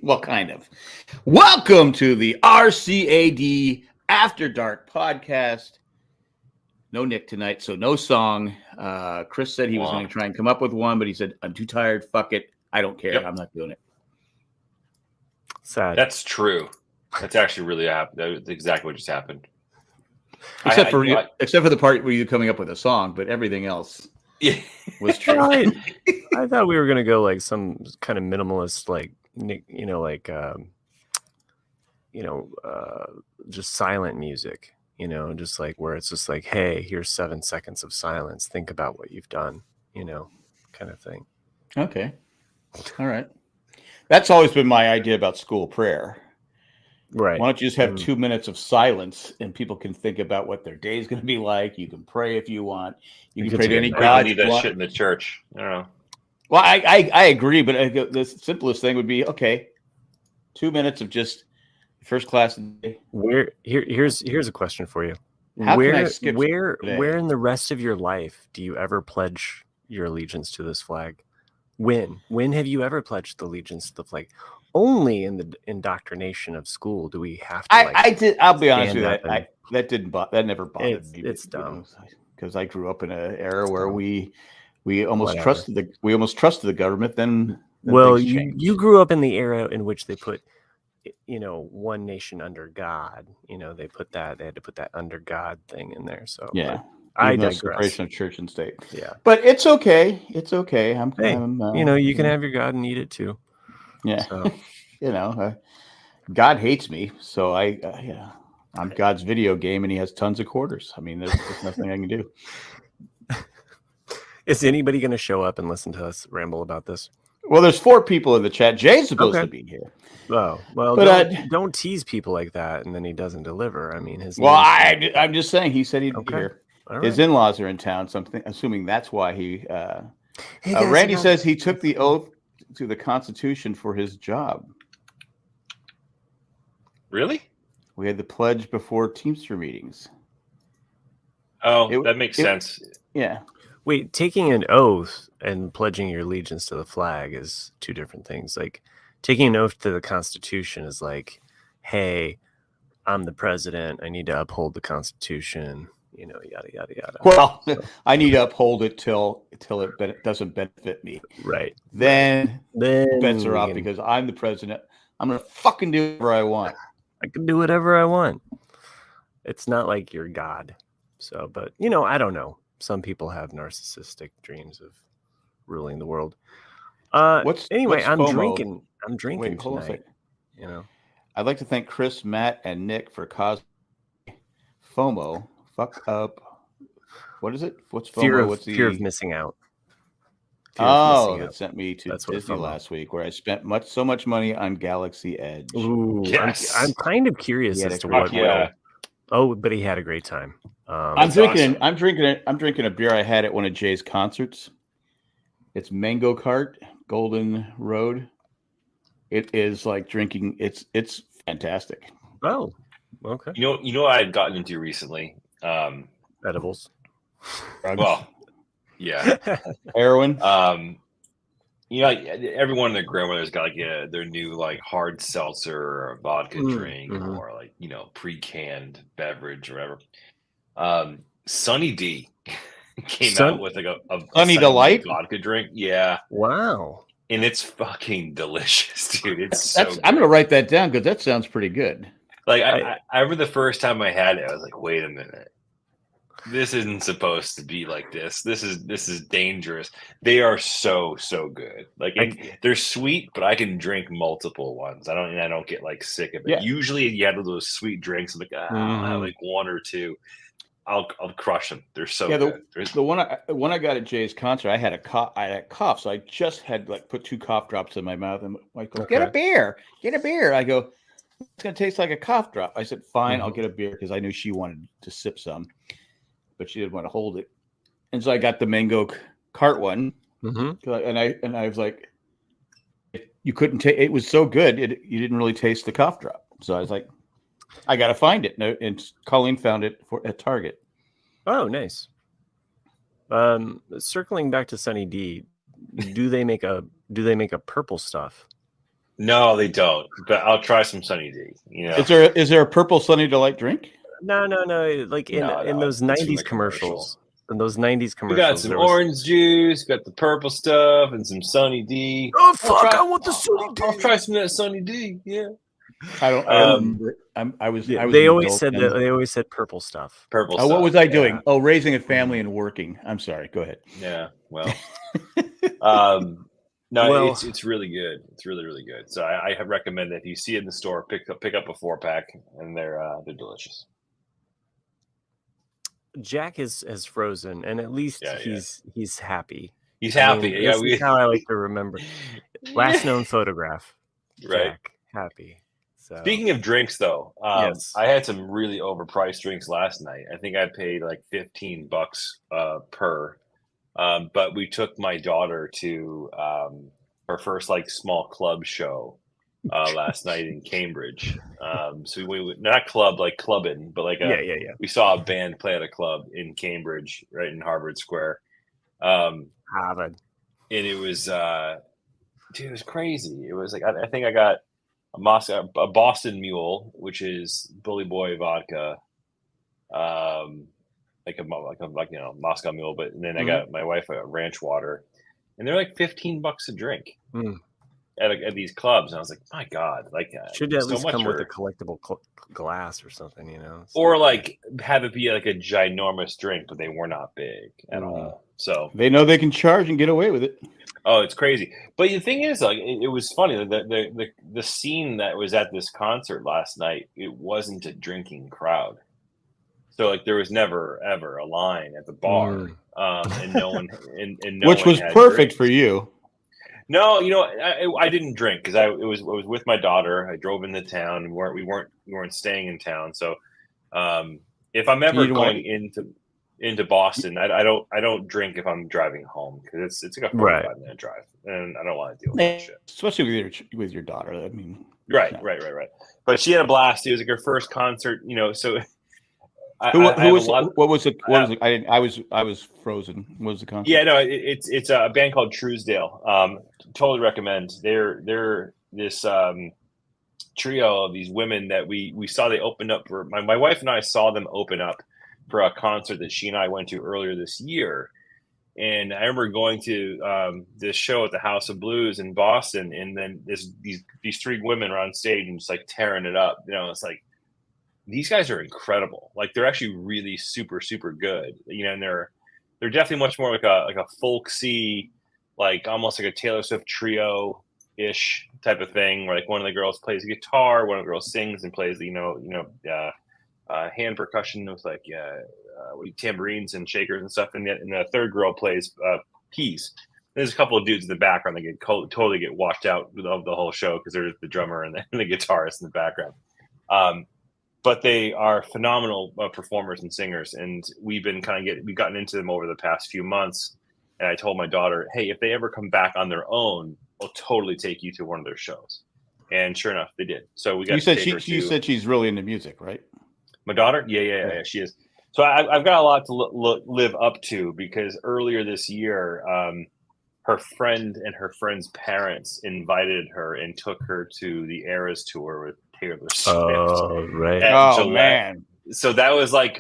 Well, kind of. Welcome to the RCAD After Dark podcast. No Nick tonight, so no song. Chris said he was going to try and come up with one, but he said, I'm too tired. Fuck it. I don't care. Yep. I'm not doing it. Sad. That's true. That's actually really happened. That's exactly what just happened. Except for the part where you coming up with a song, but everything else was true. I thought we were going to go like some kind of minimalist, like, just silent music, just like where it's just like, hey, here's 7 seconds of silence. Think about what you've done, kind of thing. Okay. All right. That's always been my idea about school prayer. Right. Why don't you just have 2 minutes of silence and people can think about what their day is going to be like? You can pray if you want. You can pray to any God. Leave that shit in the church. I don't know. Well, I agree, but the simplest thing would be 2 minutes of just first class. Here's a question for you. Where in the rest of your life do you ever pledge your allegiance to this flag? When have you ever pledged allegiance to the flag? Only in the indoctrination of school do we have to. I did. I'll be honest with you. That never bothered me. It's dumb because I grew up in an era where we almost trusted the government. Then you grew up in the era in which they put, one nation under God. They had to put that under God thing in there. So yeah. I digress. Separation of church and state. Yeah, but it's okay. It's okay. You can have your God and eat it too. Yeah, so. God hates me, so I'm God's video game, and he has tons of quarters. I mean, there's nothing I can do. Is anybody going to show up and listen to us ramble about this? Well, there's 4 people in the chat. Jay's supposed to be here. Oh, well, but don't tease people like that, and then he doesn't deliver. I mean, I'm just saying. He said he'd be here. Right. His in-laws are in town, so I'm assuming that's why he. Randy says he took the oath to the Constitution for his job. Really? We had the pledge before Teamster meetings. Oh, that makes sense. Yeah. Wait, taking an oath and pledging your allegiance to the flag is 2 different things. Like taking an oath to the Constitution is like, hey, I'm the president. I need to uphold the Constitution. Yada yada yada. Well, I need to uphold it till it doesn't benefit me. Right. Then bets are off because I'm the president. I'm gonna fucking do whatever I want. I can do whatever I want. It's not like you're God. So, but I don't know. Some people have narcissistic dreams of ruling the world. I'm drinking. Wait, tonight. I'd like to thank Chris, Matt, and Nick for causing FOMO. Fuck up. What is it? What's FOMO? Fear of missing out. That sent me to Disney last week, where I spent so much money on Galaxy Edge. Ooh, yes. I'm kind of curious as to what. Yeah. Oh, but he had a great time. I'm drinking a beer I had at one of Jay's concerts. It's Mango Cart, Golden Road. It is like drinking. It's fantastic. Oh, okay. You know what I had gotten into recently? Edibles. Well, yeah. Heroin. Everyone and their grandmother's got their new hard seltzer or vodka drink or pre-canned beverage or whatever. Sunny D came out with a Sunny Delight vodka drink. Yeah. Wow. And it's fucking delicious, dude. It's so good. I'm gonna write that down because that sounds pretty good. I remember the first time I had it, I was like, wait a minute. This isn't supposed to be like this. This is dangerous. They are so good. They're sweet, but I can drink multiple ones. I don't get sick of it. Yeah. Usually, you have those sweet drinks. I'll have 1 or 2. I'll crush them. They're so good. The one I got at Jay's concert, I had a cough, so I just had put 2 cough drops in my mouth, and Mike goes, "Get a beer. I go, "It's gonna taste like a cough drop." I said, "Fine, I'll get a beer," because I knew she wanted to sip some. But she didn't want to hold it, and so I got the Mango Cart one. And I was like, you couldn't take. It was so good, you didn't really taste the cough drop. So I was like, I got to find it. And Colleen found it at Target. Oh, nice. Circling back to Sunny D, do they make a purple stuff? No, they don't. But I'll try some Sunny D. You know, is there a purple Sunny Delight drink? No. Like in those '90s commercials. In those '90s commercials, we got some orange juice, got the purple stuff, and some Sunny D. Oh fuck! I want the Sunny D. I'll try some of that Sunny D. Yeah. I don't remember. I was. They always said that. They always said purple stuff. Purple. Oh, stuff, what was I doing? Oh, raising a family and working. I'm sorry. Go ahead. Yeah. Well. No, it's really good. It's really, really good. So I recommend that if you see it in the store, pick up a 4-pack, and they're delicious. Jack has frozen, and at least he's happy. He's happy. This is how I like to remember. Last known photograph. Right. Jack, happy. So. Speaking of drinks, though, yes. I had some really overpriced drinks last night. I think I paid like $15 per. But we took my daughter to her first like small club show last night in Cambridge. So we not club like clubbing, but like we saw a band play at a club in Cambridge, right in Harvard Square. Harvard, and it was dude, it was crazy. It was like I think I got a Boston Mule, which is Bully Boy vodka. Like Moscow Mule, but then I got my wife a ranch water, and they're like $15 a drink at these clubs. And I was like, my God, like should at least come with a collectible glass or something, you know, or like have it be like a ginormous drink, but they were not big at all. So they know they can charge and get away with it. Oh, it's crazy. But the thing is, like, it was funny. The scene that was at this concert last night, it wasn't a drinking crowd. So like there was never ever a line at the bar, and no one, and no which one was perfect for you. No, you know, I didn't drink because I was with my daughter. I drove into town. We weren't staying in town. So if I'm ever going into Boston, I don't drink if I'm driving home because it's like a 45-minute drive, and I don't want to deal with that shit. Especially with your daughter. I mean, right. But she had a blast. It was like her first concert, you know. So. What was it? I was frozen. What was the concert? Yeah, no, it's a band called Truesdale. Totally recommend. They're this trio of these women that we saw. They opened up for my wife and I saw them open up for a concert that she and I went to earlier this year. And I remember going to this show at the House of Blues in Boston, and then these three women are on stage and just like tearing it up. You know, it's like. These guys are incredible. Like they're actually really super, super good. You know, and they're definitely much more like a folksy, like almost like a Taylor Swift trio-ish type of thing, where like one of the girls plays guitar, one of the girls sings and plays hand percussion with like tambourines and shakers and stuff, and the third girl plays keys. There's a couple of dudes in the background that totally get washed out of the whole show because there's the drummer and the guitarist in the background. But they are phenomenal performers and singers, and we've gotten into them over the past few months. And I told my daughter, "Hey, if they ever come back on their own, I'll totally take you to one of their shows." And sure enough, they did. So we got. You said she's really into music, right? My daughter, yeah, she is. So I've got a lot to live up to because earlier this year, her friend and her friend's parents invited her and took her to the Eras tour with Taylor Swift. Oh, right. Oh, man. So that was like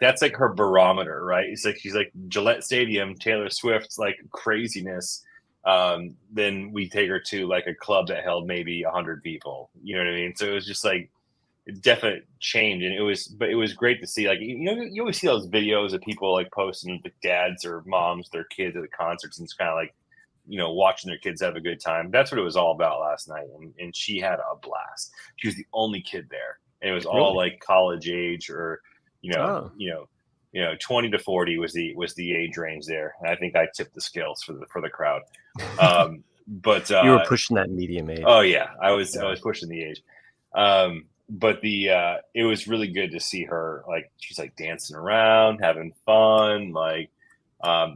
that's like her barometer, right? It's like she's like Gillette Stadium, Taylor Swift's like craziness. Then we take her to like a club that held maybe 100 people. You know what I mean? So it was just like a definite change, and it was great to see. Like you always see those videos of people like posting the dads or moms, their kids at the concerts, and it's kind of like watching their kids have a good time. That's what it was all about last night, and she had a blast. She was the only kid there, and it was all like college age or 20 to 40 was the age range there, and I think I tipped the scales for the crowd. But you were pushing that medium age. Oh yeah, I was pushing the age. But it was really good to see her, like she's like dancing around, having fun, like. A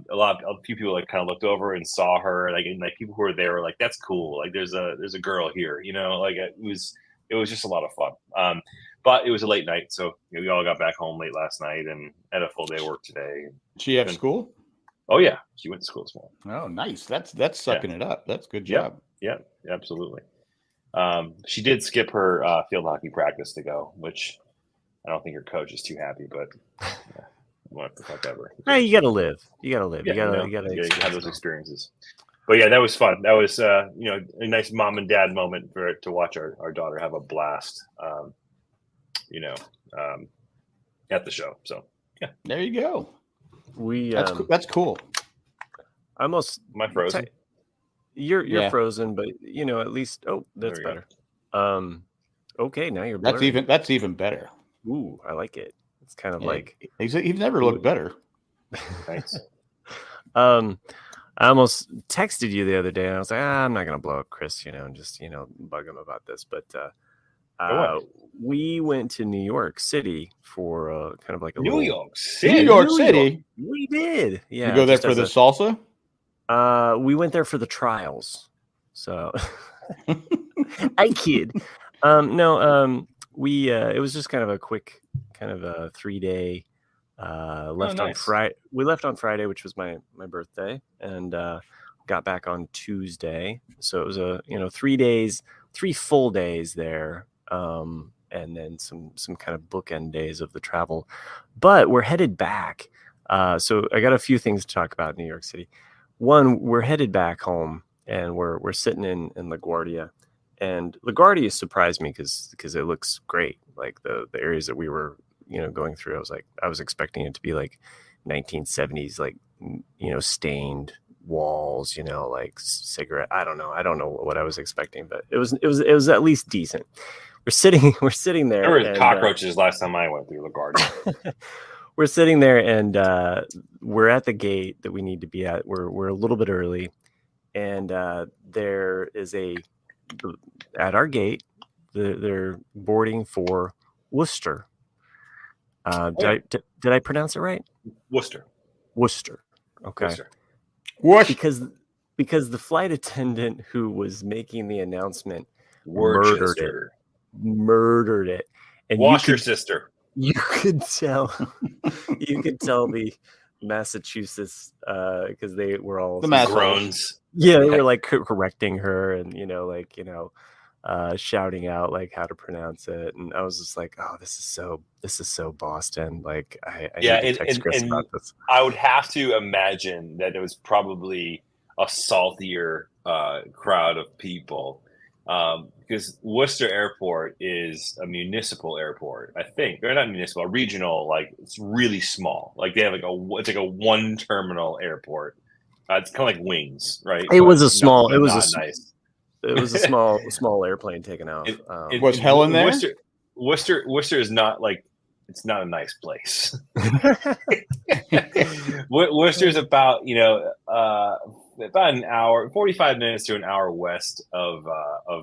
few people like kind of looked over and saw her, and people who were there were like, "That's cool. Like, there's a girl here." Like it was just a lot of fun. But it was a late night, so we all got back home late last night and had a full day of work today. She have school? Oh yeah, she went to school this morning. Oh, nice. That's sucking it up. That's good job. Yeah, absolutely. She did skip her field hockey practice to go, which I don't think her coach is too happy, but whatever. Hey, you gotta live. You gotta live. Yeah, you gotta have those experiences. But yeah, that was fun. That was a nice mom and dad moment to watch our daughter have a blast. At the show. So yeah, there you go. That's cool. Almost. Am I frozen? You're frozen, but at least. Oh, that's better. Okay, now you're blurry. That's even better. Ooh, I like it. It's kind of like he's never looked better. Thanks. I almost texted you the other day, and I was like, I'm not gonna blow up Chris, and just bug him about this. But we went to New York City for kind of like a New York City. New York City. We did. Yeah. You go there for the salsa? We went there for the trials. So I kid. No. We it was just kind of a quick, kind of a 3-day. Left on Friday. We left on Friday, which was my birthday, and got back on Tuesday. So it was a 3 full days there, and then some kind of bookend days of the travel. But we're headed back. So I got a few things to talk about in New York City. One, we're headed back home, and we're sitting in LaGuardia, and LaGuardia surprised me because it looks great. Like the areas that we were going through, I was expecting it to be like 1970s, like stained walls, like cigarette. I don't know what I was expecting, but it was at least decent. We're sitting there. There were cockroaches last time I went through LaGuardia. We're sitting there, and we're at the gate that we need to be at. We're a little bit early, and there is at our gate. They're boarding for Worcester. Did I pronounce it right? Worcester. Okay. Worcester. Because the flight attendant who was making the announcement murdered it. And wash your sister. You could tell. You could tell the Massachusetts because they were all the groans. Yeah, they were like correcting her and shouting out like how to pronounce it, and I was just like, oh, this is so Boston. Like I need to text Chris about this. I would have to imagine that it was probably a saltier crowd of people because Worcester Airport is a municipal airport, I think. They're not municipal, a regional. Like it's really small. Like they have it's like a one terminal airport. It's kind of like Wings, right? It was a small. It was nice. It was a small airplane taking off. Was Helen there? Worcester is not like, it's not a nice place. Worcester is about an hour, 45 minutes to an hour west of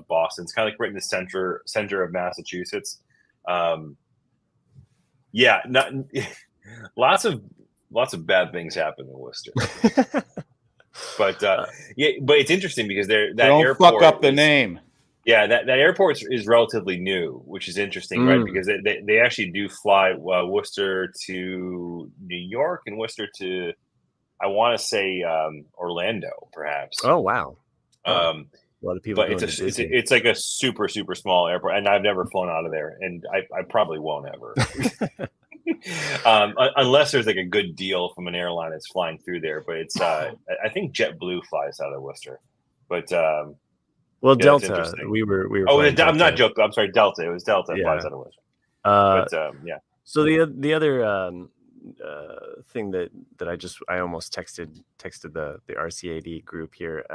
Boston. It's kind of like right in the center of Massachusetts. Lots of bad things happen in Worcester. But but it's interesting because that don't airport fuck up the name. Yeah, that airport is relatively new, which is interesting, right? Because they actually do fly Worcester to New York and Worcester to, I want to say Orlando, perhaps. Oh wow! A lot of people. But it's like a super super small airport, and I've never flown out of there, and I probably won't ever. Unless there's like a good deal from an airline that's flying through there, but it's I think JetBlue flies out of Worcester, but well, Delta. We were. Oh, I'm not joking. I'm sorry, Delta. It was Delta flies out of Worcester. But yeah. So the other thing that I almost texted the RCAD group here.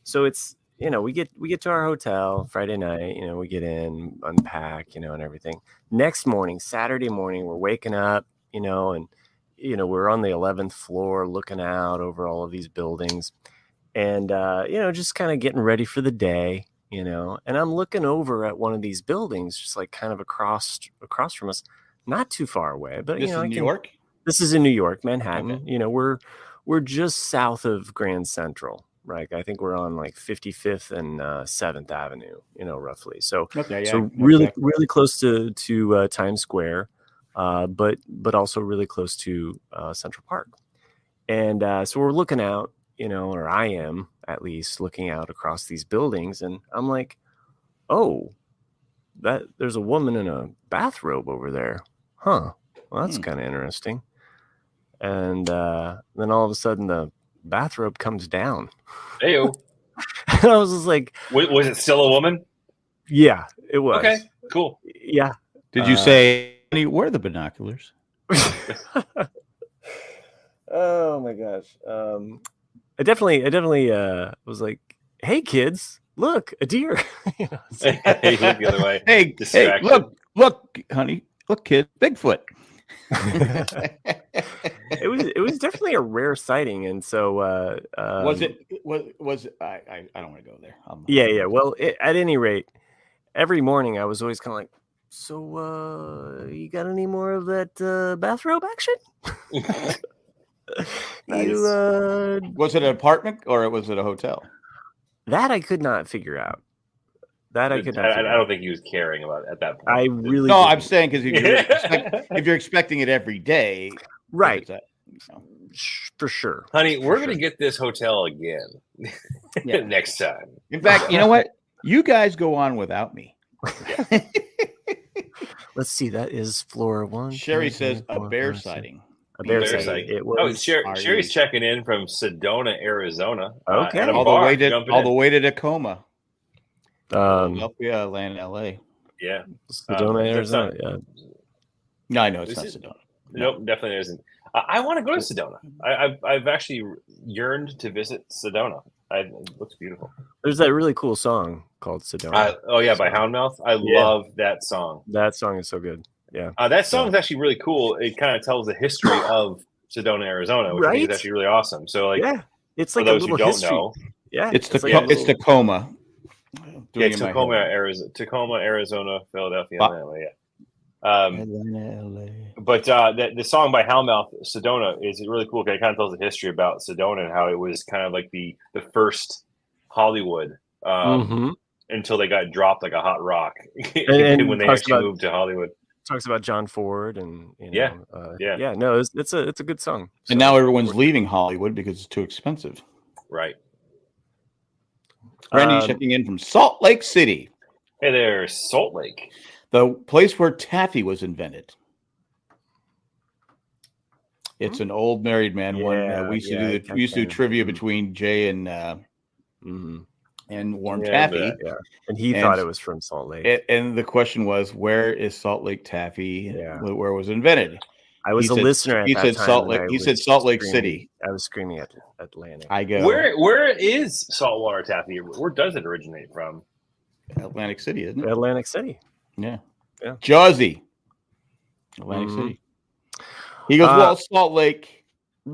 So it's we get to our hotel Friday night. We get in, unpack, and everything. Next morning, Saturday morning, we're waking up, and we're on the 11th floor, looking out over all of these buildings, and just kind of getting ready for the day, And I'm looking over at one of these buildings, just like kind of across from us, not too far away, but this is New York. This is in New York, Manhattan. Okay. We're just south of Grand Central. Right, I think we're on like 55th and 7th Avenue, roughly. So, really close to Times Square, but also really close to Central Park. And so we're looking out, or I am at least looking out across these buildings, and I'm like, oh, there's a woman in a bathrobe over there. Huh. Well, that's kind of interesting. And then all of a sudden the bathrobe comes down. Heyo. And I was just like, was it still a woman? Yeah, it was. Okay, cool. Yeah. Did you say, where are the binoculars? Oh my gosh. I definitely was like, hey kids, look, a deer. You look the other way. Hey, look, honey, look, kid, Bigfoot. It was definitely a rare sighting, and so was it I don't want to go there. Yeah. Well, at any rate, every morning I was always kind of like, so you got any more of that bathrobe action? Nice. Was it an apartment or was it a hotel? That I could not figure out. I don't think he was caring about it at that point. I really no. didn't. I'm saying because if you're expecting it every day, right? For sure, honey. We're gonna get this hotel again next time. In fact, you know what? You guys go on without me. Let's see. That is floor 1. Sherry says a bear sighting. A bear sighting. It was. Sherry's checking in from Sedona, Arizona. Okay, all the way to Tacoma. Philadelphia, Atlanta, LA. Yeah, Sedona, Arizona. Yeah. No, I know it's not Sedona. Nope, definitely isn't. I want to go to Sedona. I've actually yearned to visit Sedona. It looks beautiful. There's that really cool song called Sedona. By Houndmouth. I love that song. That song is so good. Yeah. That song is actually really cool. It kind of tells the history of Sedona, Arizona, which I think is actually really awesome. So, it's like for those a little who don't history. know, it's Tacoma. Tacoma, Arizona, Philadelphia, Atlanta. Atlanta, LA. But the song by Houndmouth, Sedona, is really cool because it kind of tells the history about Sedona and how it was kind of like the first Hollywood until they got dropped like a hot rock and when they actually moved to Hollywood. Talks about John Ford and no, it's a good song. So, and now everyone's leaving Hollywood because it's too expensive. Right. Randy checking in from Salt Lake City. Hey there, Salt Lake. The place where taffy was invented. It's an old married man one. We used to do trivia between Jay and Warren Taffy. And he thought it was from Salt Lake. And the question was, where is Salt Lake taffy? Where was it invented? I was a listener at that time. Salt Lake. He said Salt Lake City. I was screaming at Atlantic. I go. Where is saltwater taffy? Where does it originate from? Atlantic City, isn't it? Atlantic City. Yeah. Jersey. Atlantic City. He goes, well, Salt Lake.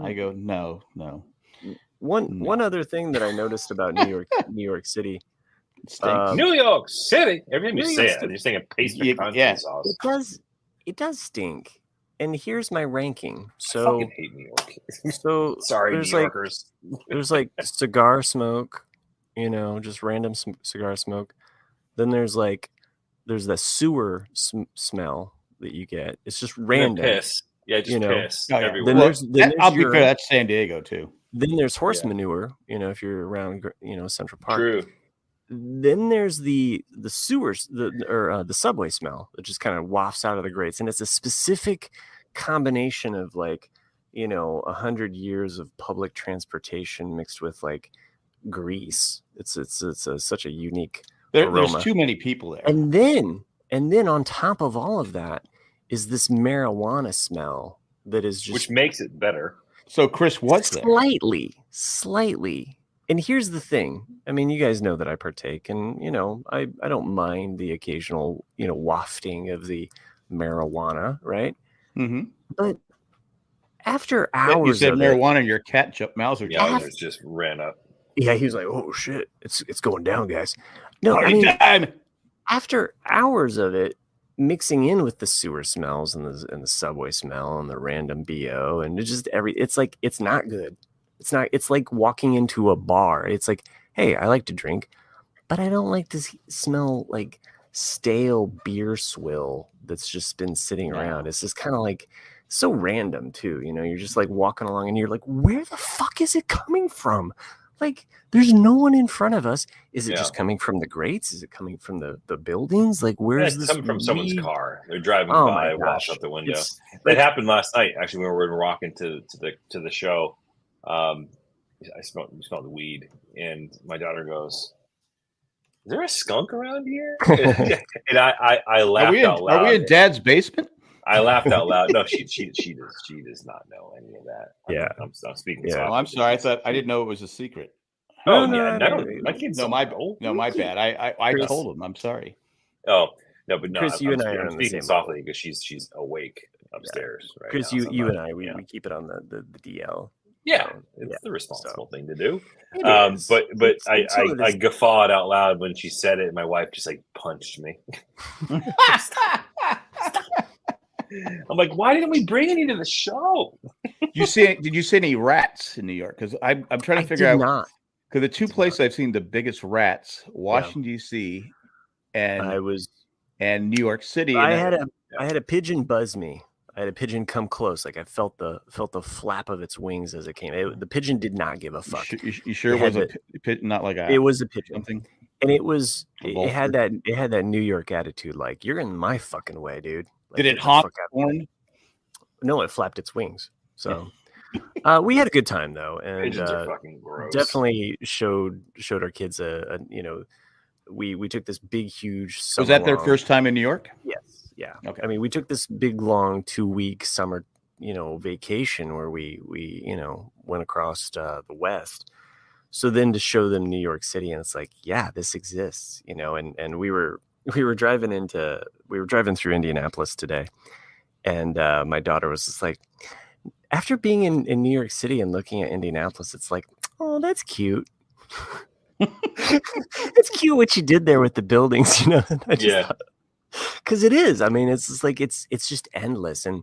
I go, no. One other thing that I noticed about New York City. New York City. Every time you say it, you're saying a pastry constant sauce. It does stink. And here's my ranking. So I fucking hate New York. So sorry, New Yorkers. There's like cigar smoke, just random cigar smoke. Then there's the sewer smell that you get. It's just random. Piss. Yeah, just piss everywhere. Then there's I'll be fair, that's San Diego too. Then there's horse manure, if you're around, Central Park. True. Then there's the sewers, the subway smell that just kind of wafts out of the grates, and it's a specific combination of 100 years of public transportation mixed with grease. It's such a unique aroma. There's too many people there. And then on top of all of that is this marijuana smell that is just, which makes it better. So Chris, what's there? Slightly. And here's the thing. I mean, you guys know that I partake, and I don't mind the occasional wafting of the marijuana, right? Mm-hmm. But after hours, you said marijuana, your cat Mauser just ran up. Yeah, he was like, "Oh shit, it's going down, guys." No, I mean, after hours of it mixing in with the sewer smells and the subway smell and the random BO and it's not good. It's like walking into a bar. It's like, hey, I like to drink, but I don't like to smell like stale beer swill that's just been sitting around. It's just kind of so random too. You're just walking along and you're like, where the fuck is it coming from? Like, there's no one in front of us. Is it just coming from the grates? Is it coming from the buildings? Like, where's this coming from someone's car? They're driving Oh by, my walk gosh. out the window. It's That happened last night. Actually, when we were walking to the show, I smelled the weed, and my daughter goes, "Is there a skunk around here?" And I laughed out loud. Are we in Dad's basement? I laughed out loud. No, she does not know any of that. I'm speaking. Yeah. Oh, I'm sorry. I didn't know it was a secret. Oh yeah, my kids. No, my bad. I told him. I'm sorry. Oh no, but no, Chris, you and I are I'm on the speaking same softly because she's awake upstairs. Right Chris, now, you and I, we keep it on the DL. Yeah, it's the responsible thing to do. It is. But I guffawed out loud when she said it, and my wife just like punched me. I'm like, why didn't we bring any to the show? Did you see any rats in New York? Because I'm trying to figure out. Because the two places I've seen the biggest rats, Washington D.C. and New York City. I had a pigeon buzz me. I had a pigeon come close. Like I felt the flap of its wings as it came. The pigeon did not give a fuck. You sure it was a pigeon? Not like it was a pigeon. Something. And it had that New York attitude. Like you're in my fucking way, dude. Like, did it honk? No, it flapped its wings. So we had a good time though, and pigeons are fucking gross. Definitely showed our kids we took this big huge summer. Was that their first time in New York? Yes. Yeah. Okay. I mean, we took this big long 2-week summer, vacation where we went across the West. So then to show them New York City, and it's like, yeah, this exists, and we were driving through Indianapolis today, and my daughter was just like, after being in New York City and looking at Indianapolis, it's like, oh, that's cute. It's cute what you did there with the buildings, because it is. I mean, it's just like it's just endless, and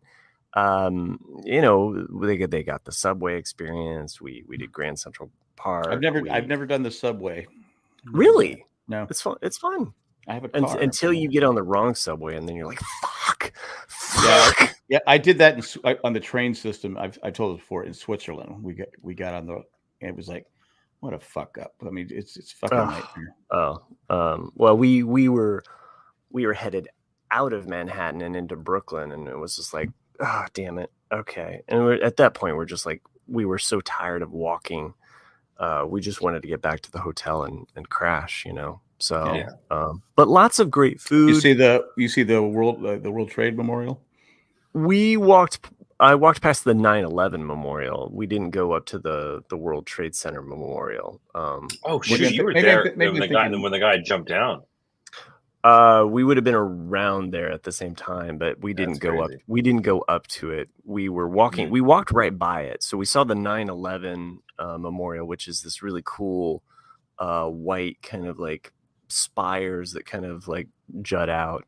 they got the subway experience. We did Grand Central Park. I've never done the subway. Really? No, it's fun. It's fun. I have a car. Until you get on the wrong subway, and then you're like, fuck. Yeah. I did that on the train system. I've told it before in Switzerland. We got on the. It was like, what a fuck up. I mean, it's fucking nightmare. Well, we were headed out of Manhattan and into Brooklyn, and it was just like, oh, damn it. Okay. And at that point, we're just like, we were so tired of walking. We just wanted to get back to the hotel and crash, So, yeah. But lots of great food. You see the World Trade Memorial? I walked past the 9/11 memorial. We didn't go up to the World Trade Center memorial. Oh shit, you were there when the guy jumped down. We would have been around there at the same time, but we didn't go up. We didn't go up to it. We were walking. Mm-hmm. We walked right by it. So we saw the 9/11 memorial, which is this really cool white kind of like spires that kind of like jut out.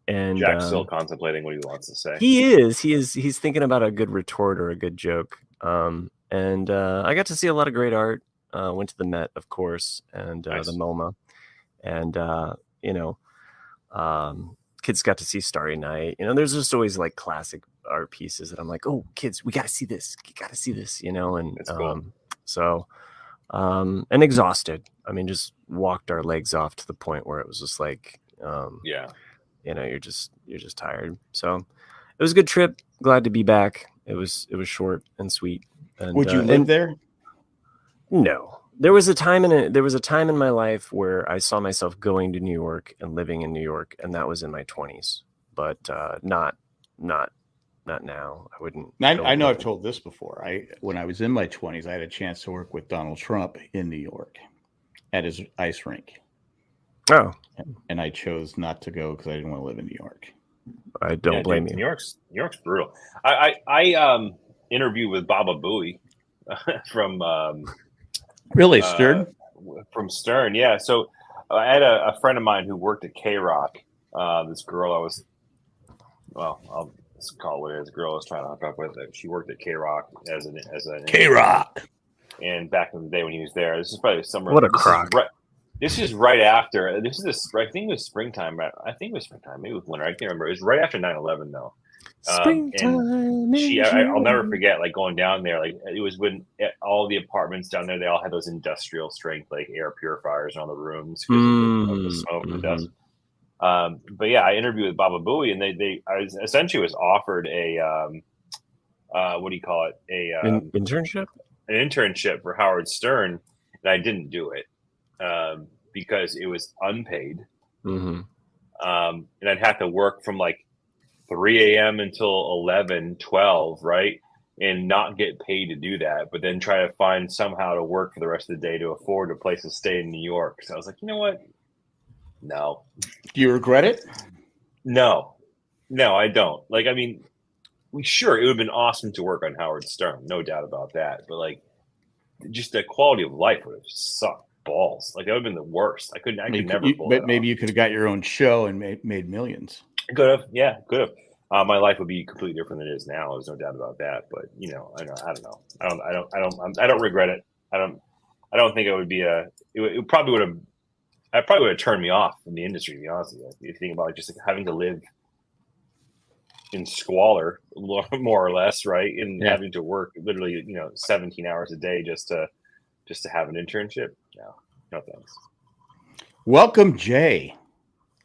And Jack's still contemplating what he wants to say. He is. He's thinking about a good retort or a good joke. And I got to see a lot of great art. Went to the Met, of course, and nice. The MoMA. And kids got to see Starry Night. There's just always like classic art pieces that I'm like, oh, kids, we got to see this. You got to see this. And it's cool. So and exhausted. I mean, just walked our legs off to the point where it was just like, you're just tired. So it was a good trip. Glad to be back. It was short and sweet. And, would you live there? No. There was a time in my life where I saw myself going to New York and living in New York, and that was in my 20s. But not now. I wouldn't. I know I've told this before. When I was in my 20s, I had a chance to work with Donald Trump in New York at his ice rink. Oh. And I chose not to go because I didn't want to live in New York. I don't blame you. New York's brutal. I interviewed with Baba Booey from really Stern. From Stern, yeah. So I had a friend of mine who worked at K-Rock. This girl I'll just call it what it is. Girl I was trying to hook up with. She worked at K-Rock as an K-Rock. And back in the day when he was there, this is probably summer. What a crock. This is right after. I think it was springtime. I think it was springtime. Maybe it was winter. I can't remember. It was right after 9/11, though. Springtime. I'll never forget like going down there. Like it was when all the apartments down there, they all had those industrial strength like air purifiers in all the rooms because of the smoke and the dust. But yeah, I interviewed with Baba Booey, and I was offered a what do you call it? Internship? An internship for Howard Stern, and I didn't do it because it was unpaid. And I'd have to work from like 3 a.m. until 11, 12, right? And not get paid to do that, but then try to find somehow to work for the rest of the day to afford a place to stay in New York. So I was like, you know what? No. Do you regret it? No, I don't. Like, I mean, sure, it would have been awesome to work on Howard Stern, no doubt about that. But like, just the quality of life would have sucked balls. Like, that would have been the worst. I could never pull But maybe you could have got your own show and made millions. Could have, yeah, could have. My life would be completely different than it is now. There's no doubt about that. But I don't know. I don't regret it. I don't think it would be it probably would have. I probably would have turned me off from the industry. To be honest with you, if you think about it, just like having to live in squalor, more or less, right, and having to work literally, 17 hours a day just to have an internship. No thanks. Welcome, Jay.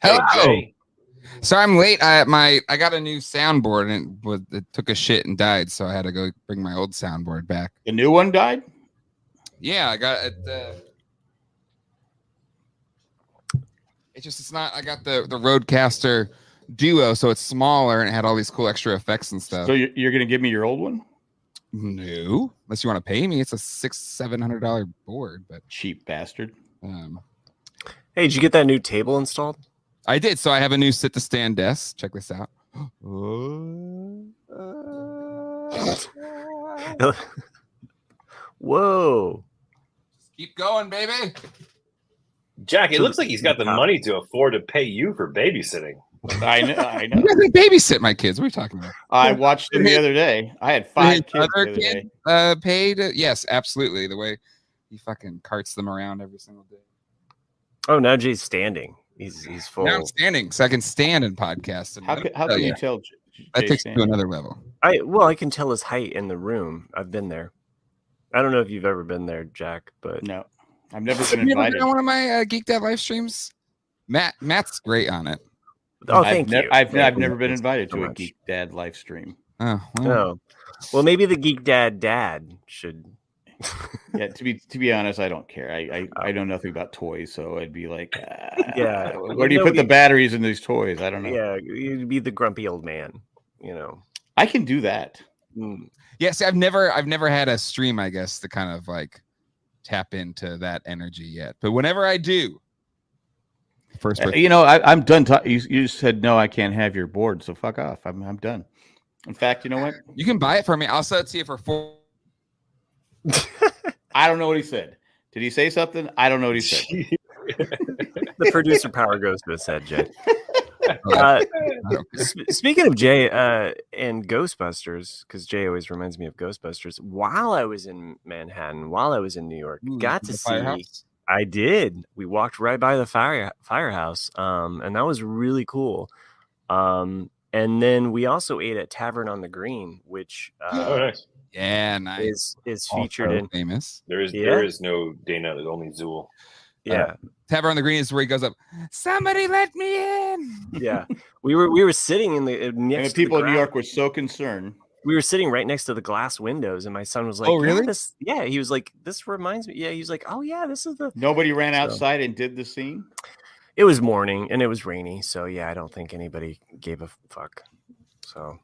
Hello. Hey, Jay. Sorry I'm late. I got a new soundboard and it took a shit and died, so I had to go bring my old soundboard back. The new one died? Yeah, I got it. It's not. I got the Rodecaster Duo, so it's smaller and it had all these cool extra effects and stuff. So you're gonna give me your old one? No, unless you want to pay me. It's a $600-700 board, but cheap bastard. Hey, did you get that new table installed? I did. So I have a new sit to stand desk. Check this out. Whoa. Keep going, baby. Jack, it looks like he's got the money to afford to pay you for babysitting. I know. You guys babysit my kids. What are you talking about? I watched them the other day. I had 5 kids. Other kid paid? Yes, absolutely. The way he fucking carts them around every single day. Oh, now Jay's standing. He's full. Now I'm standing, so I can stand and podcast. And how can you tell? That takes it to another level. I can tell his height in the room. I've been there. I don't know if you've ever been there, Jack, but no, I've never been invited. Been on one of my Geek Dad live streams. Matt's great on it. Oh, thank you. I've never been invited to a Geek Dad live stream. Oh, well. Well, maybe the Geek Dad should. Yeah, to be honest, I don't care. I know nothing about toys, so I'd be like, where do you put the batteries in these toys? I don't know. Yeah, you'd be the grumpy old man. I can do that. Yeah, see, I've never had a stream, I guess, to kind of like tap into that energy yet. But whenever I do, first, I'm done. You said no, I can't have your board, so fuck off. I'm done. In fact, you know what? You can buy it for me. I'll sell it to you for $4. I don't know what he said. Did he say something? I don't know what he said. The producer power goes to his head, Jay. Speaking of Jay and Ghostbusters, because Jay always reminds me of Ghostbusters. While I was in Manhattan, while I was in New York, got to see. Firehouse? I did. We walked right by the firehouse, and that was really cool. And then we also ate at Tavern on the Green, which nice. Yeah, nice. Is featured in famous. There is no Dana. There's only Zool. Yeah, Tavern on the Green is where he goes up. Somebody let me in. Yeah, we were sitting in the next. And people in New York were so concerned. We were sitting right next to the glass windows, and my son was like, "Oh, really?" Yeah, he was like, "This reminds me." Yeah, he was like, "Oh, yeah, this is the." Nobody ran outside and did the scene. It was morning and it was rainy, so yeah, I don't think anybody gave a fuck. So,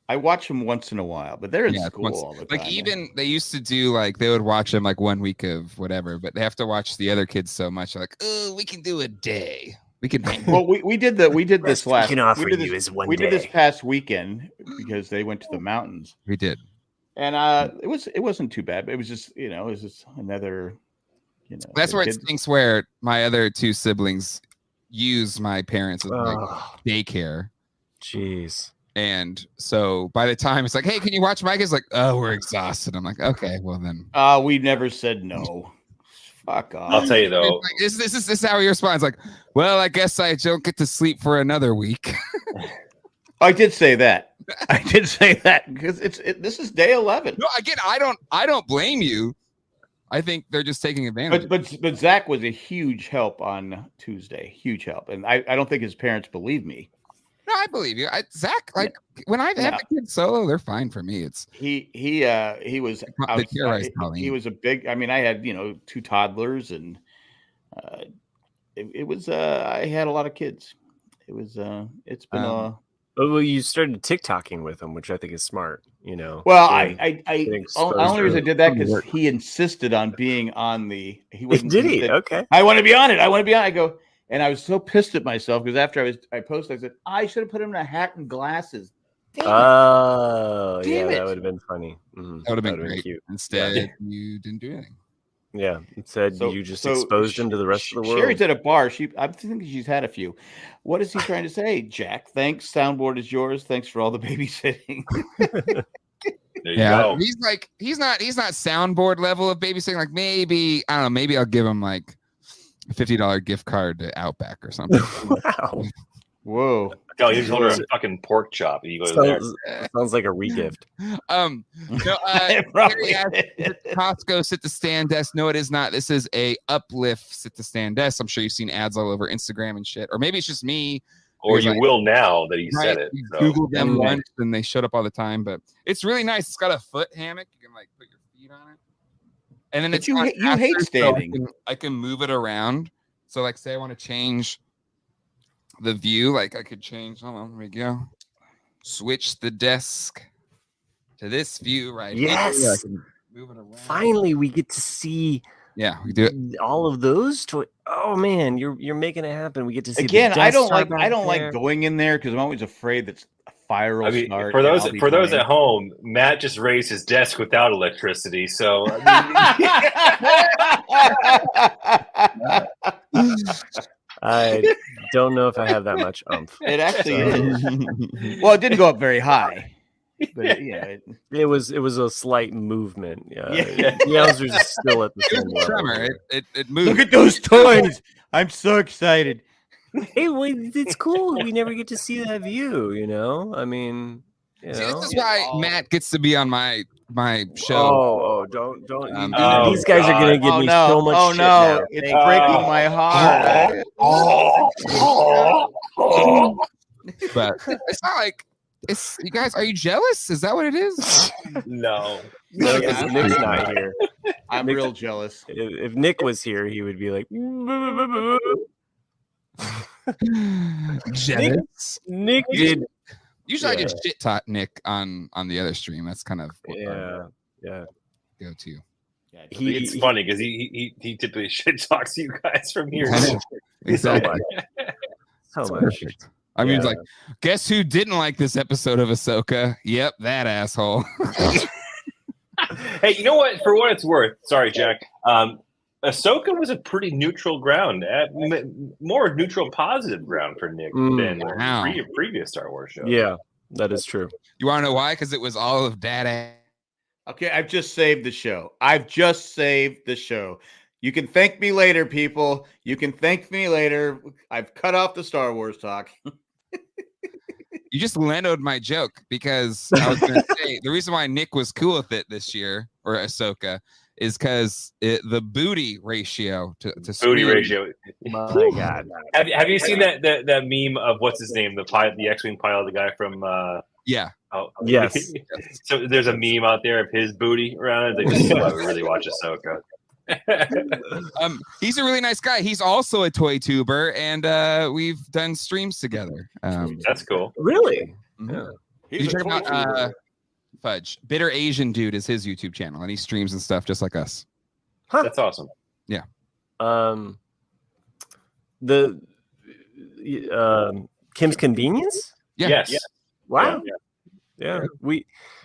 I watch them once in a while, but they're in school all the time. Like even they used to do like they would watch them like 1 week of whatever, but they have to watch the other kids so much. They're like, oh, we can do a day. We can. Well, we did this last. We can offer you is one day. We did this past weekend because they went to the mountains. We did, and it wasn't too bad. But it was just it was just another. That's where it stinks. Where my other 2 siblings use my parents as daycare. Jeez. And so by the time it's like, hey, can you watch Mike? It's like, oh, we're exhausted. I'm like, okay, well then. We never said no. Fuck off. I'll tell you though. This is how he responds. Like, well, I guess I don't get to sleep for another week. I did say that. Because this is day 11. No, again, I don't blame you. I think they're just taking advantage. But Zach was a huge help on Tuesday. Huge help. And I don't think his parents believe me. No, I believe you. Zach, like when I have the kids solo, they're fine for me. It's he was he was a big. I mean, I had 2 toddlers, and it was I had a lot of kids. It was it's been well, you started TikToking with him, which I think is smart. Well, the only reason I did that because he insisted on being on the. Did he? Okay. I want to be on it. I go. And I was so pissed at myself because after I posted, I said, I should have put him in a hat and glasses. Damn that would have been funny. Mm-hmm. That would have been great. Cute. Instead, you didn't do anything. Yeah. Instead, you just exposed him to the rest of the world. Sherry's at a bar. I'm thinking she's had a few. What is he trying to say, Jack? Thanks. Soundboard is yours. Thanks for all the babysitting. There you go. He's not soundboard level of babysitting. Like maybe, I don't know, maybe I'll give him like a $50 gift card to Outback or something. Wow. Whoa. Oh, he's holding a fucking pork chop. He goes there. Sounds like a regift. Costco sit to stand desk. No, it is not. This is a Uplift sit to stand desk. I'm sure you've seen ads all over Instagram and shit. Or maybe it's just me. Or you will now that he said it. So. Googled them once and they showed up all the time. But it's really nice. It's got a foot hammock. You can like put your feet on it. And then you hate standing. So I can move it around. So like say I want to change the view, like I could change. Hold on, there we go. Switch the desk to this view right here. Yes. I can move it around. Finally, we get to see. Yeah, we do it. All of those toys. Oh man, you're making it happen. We get to see. Again, I don't like going in there because I'm always afraid that a fire will start. For those at home, Matt just raised his desk without electricity, so. I don't know if I have that much oomph. It actually is. Well, it didn't go up very high. But it was a slight movement. The Yowzers is still at the same level. Tremor. It moved. Look at those toys. I'm so excited. Hey, wait, it's cool. We never get to see that view, I mean, this is why Matt gets to be on my show. Oh, don't. These guys are gonna give me so much shit now. It's breaking my heart. But it's not like you guys. Are you jealous? Is that what it is? No, because Nick's not here. I'm real jealous. If Nick was here, he would be like. Jealous. Nick did. Usually I just shit talk Nick on the other stream. That's kind of what go to. Yeah, it's funny because he typically shit talks you guys from here. Exactly. So much. I mean, it's like, guess who didn't like this episode of Ahsoka? Yep, that asshole. Hey, you know what? For what it's worth, sorry, Jack. Ahsoka was a pretty neutral ground, more neutral, positive ground for Nick than previous Star Wars shows. Yeah, that is true. You want to know why? Because it was all of dad. Okay, I've just saved the show. You can thank me later, people. You can thank me later. I've cut off the Star Wars talk. You just landowed my joke because I was going to say the reason why Nick was cool with it this year, or Ahsoka, is because the booty ratio to booty ratio. My God! Have you seen that meme of what's his name, the X-wing pilot, the guy from? Yes. So there's a meme out there of his booty around. They just really watch Ahsoka. He's a really nice guy. He's also a toy tuber, and we've done streams together. That's cool. Really? Yeah. You check out Fudge. Bitter Asian Dude is his YouTube channel, and he streams and stuff just like us. Huh. That's awesome. Yeah. The Kim's Convenience? Yeah. Yes. Wow. Yeah.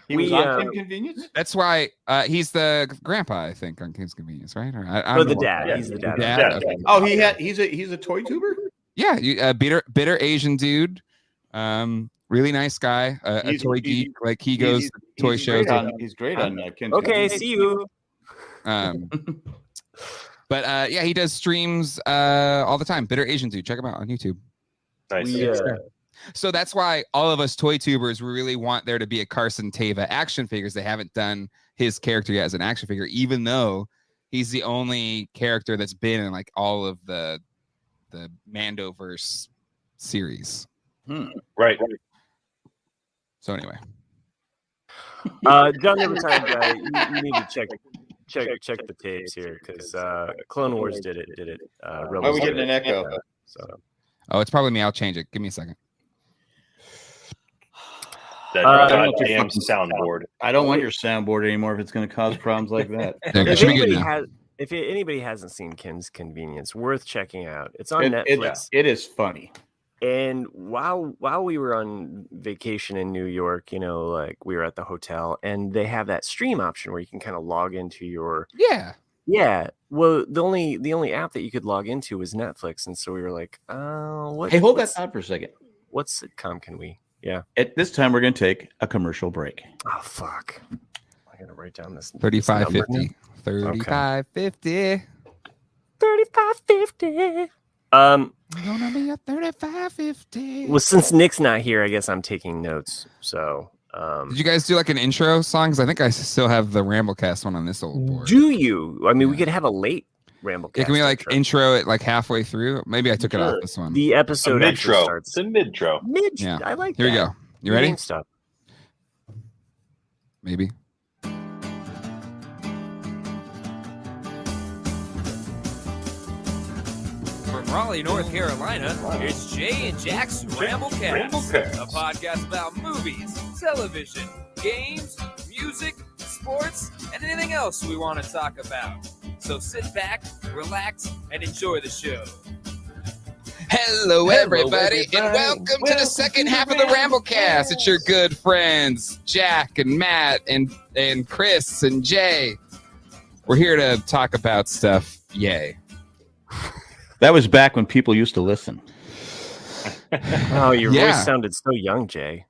He was on Kim's Convenience? That's why he's the grandpa, I think, on Kim's Convenience, right? Or the dad. He's the dad. Okay. Oh, he's a toy tuber? Yeah, bitter Asian dude. Really nice guy, a toy geek. Like he goes to toy shows. He's great on Kim's Okay, see you. But yeah, he does streams all the time. Bitter Asian Dude. Check him out on YouTube. Nice. So that's why all of us toy tubers really want there to be a Carson Teva action figures. They haven't done his character yet as an action figure, even though he's the only character that's been in like all of the Mandoverse series. Right. So anyway, John Nevertime, you need to check the tapes here because Clone Wars did it. Why are we getting an echo? So. Oh, it's probably me. I'll change it. Give me a second. That goddamn soundboard. I don't want your soundboard anymore if it's going to cause problems like that. If anybody hasn't seen Kim's Convenience, worth checking out. It's on Netflix. It is funny. And while we were on vacation in New York, we were at the hotel, and they have that stream option where you can kind of log into your Yeah. Well, the only app that you could log into was Netflix, and so we were like, what? Hey, hold that thought for a second. What sitcom can we? Yeah. At this time, we're going to take a commercial break. Oh fuck! I gotta write down this 3550. 3550. 3550. Gonna be a 3550. Well, since Nick's not here, I guess I'm taking notes. So, did you guys do like an intro song? Because I think I still have the Ramblecast one on this old board. Do you? I mean, we could have a late Ramblecast. Yeah, can we like intro it like halfway through? Maybe I took it off this one. The episode mid-tro. starts. It's a mid-tro. Yeah. I like Here that. we go. You ready? Stuff. Maybe. From Raleigh, North Carolina, it's Jay and Jack's Ramblecast, a podcast about movies, television, games, music, sports, and anything else we want to talk about. So sit back, relax, and enjoy the show. Hello, everybody, and welcome to the second half of the Ramblecast. It's your good friends, Jack and Matt and Chris and Jay. We're here to talk about stuff. Yay. That was back when people used to listen. Oh, your voice sounded so young, Jay.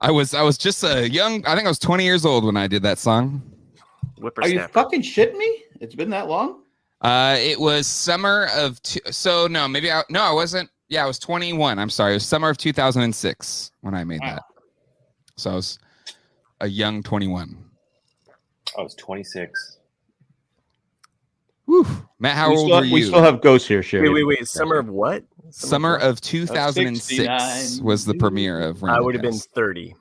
I was just a young, I think I was 20 years old when I did that song. Are you fucking shitting me? It's been that long? It was summer of, I wasn't. Yeah, I was 21. I'm sorry. It was summer of 2006 when I made that. So I was a young 21. I was 26. Whew. Matt, how old were you? We still have ghosts here, Sherry. Wait. Summer of what? Summer of 2006 was the premiere of Ramblecast. I would have been 30.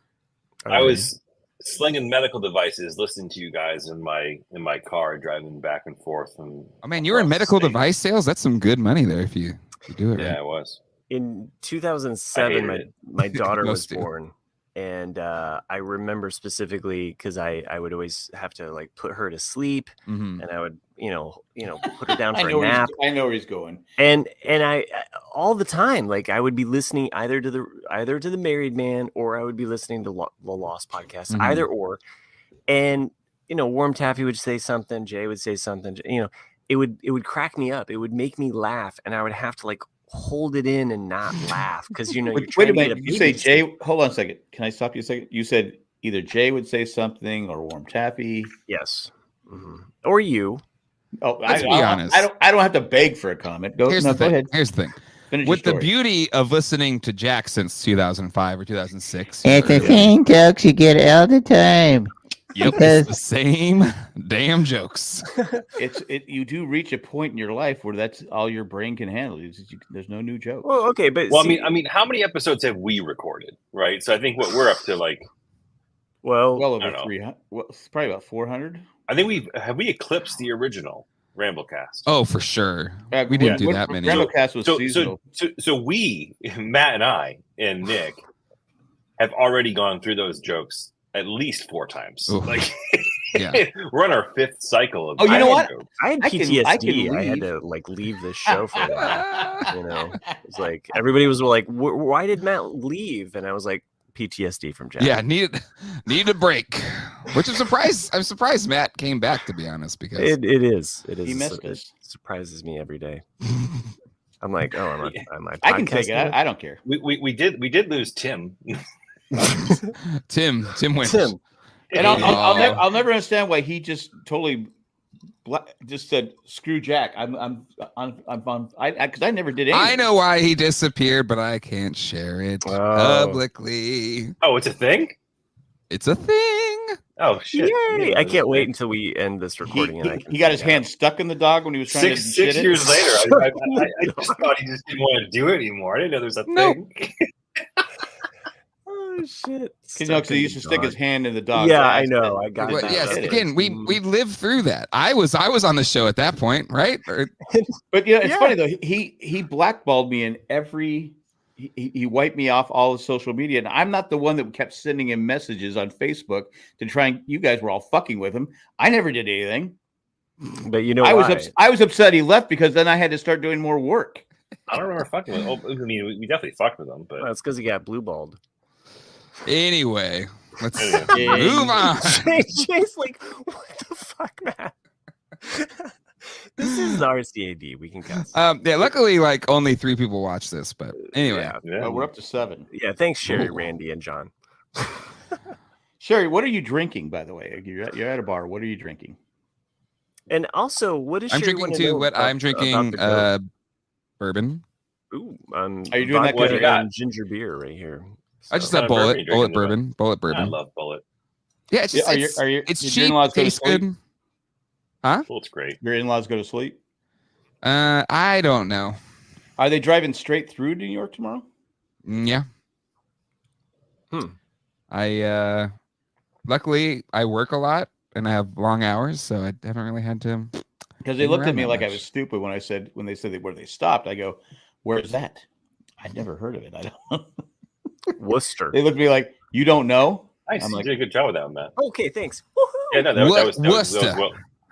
I was slinging medical devices, listening to you guys in my car, driving back and forth. And oh man, you were in medical device sales? That's some good money there if you do it right. Yeah, it was. In 2007, my daughter was born. And I remember specifically because I would always have to like put her to sleep, and I would put her down for a nap. I know where he's going. And I all the time, like I would be listening either to the Married Man or I would be listening to the Lost podcast, either or. And Warm Taffy would say something, Jay would say something. It would crack me up. It would make me laugh, and I would have to like hold it in and not laugh because wait a minute. You say Jay? Hold on a second. Can I stop you a second? You said either Jay would say something or Warm Taffy. Yes, or you. Oh, let's be honest. I don't have to beg for a comment. Go ahead. Here's the thing. Finish with the beauty of listening to Jack since 2005 or 2006. It's the same jokes you get all the time. Yep, it's the same damn jokes. You do reach a point in your life where that's all your brain can handle. There's no new joke. Well, okay, but I mean, how many episodes have we recorded? Right, so I think what we're up to, like, well over 300. Well, it's probably about 400. I think we eclipsed the original Ramblecast. Oh, for sure. We didn't do that many. Ramblecast was seasonal. So we, Matt and I and Nick, have already gone through those jokes at least 4 times. Oof. Like, yeah, we're on our 5th cycle of. Oh, you know what? I had PTSD. I had to like leave this show for a while. It's like everybody was like, "Why did Matt leave?" And I was like, "PTSD from Jack." Yeah, need a break. Which I'm surprised Matt came back, to be honest, because it is. He missed us. It surprises me every day. I'm like, oh, I can take it. I don't care. We did lose Tim. Tim wins. And I'll never understand why he just totally just said, "Screw Jack." I'm because I never did anything. I know why he disappeared, but I can't share it publicly. Oh, it's a thing. It's a thing. Oh shit! Yay! I can't wait until we end this recording. He got his hand stuck in the dog when he was trying to six years later. I just thought he just didn't want to do it anymore. I didn't know there was a thing. Oh shit! Because he used to stick his hand in the dog. Yeah, I know. I got it. Yes, again, we lived through that. I was on the show at that point, right? But yeah, it's funny though. He blackballed me in every. He wiped me off all the social media, and I'm not the one that kept sending him messages on Facebook to try and. You guys were all fucking with him. I never did anything. But you know, I was upset he left because then I had to start doing more work. I don't remember fucking with him. I mean, we definitely fucked with him, but that's because he got blue balled. Anyway, let's move on. Jay's like, what the fuck, man? This is RCAD. We can cuss. Yeah, luckily, like only 3 people watch this, but anyway, we're up to 7. Yeah, thanks, Sherry, Randy, and John. Sherry, what are you drinking? By the way, you're at a bar. What are you drinking? And also, what is I'm Sherry drinking too? What I'm drinking, bourbon. Ooh, are you doing that? What you got? Ginger beer right here. I just have bullet bourbon. I love bullet. Yeah, it's just it's cheap. Tastes good. Huh? Bullet's great. Your in-laws go to sleep? I don't know. Are they driving straight through New York tomorrow? Yeah. I luckily I work a lot and I have long hours, so I haven't really had to. Because they looked at me like I was stupid when they said where they stopped. I go, "Where's that? I'd never heard of it. I don't." Worcester. They looked at me like, "You don't know?" Nice. You did a good job with that one, Matt. Okay, thanks. Yeah, no, that was Worcester.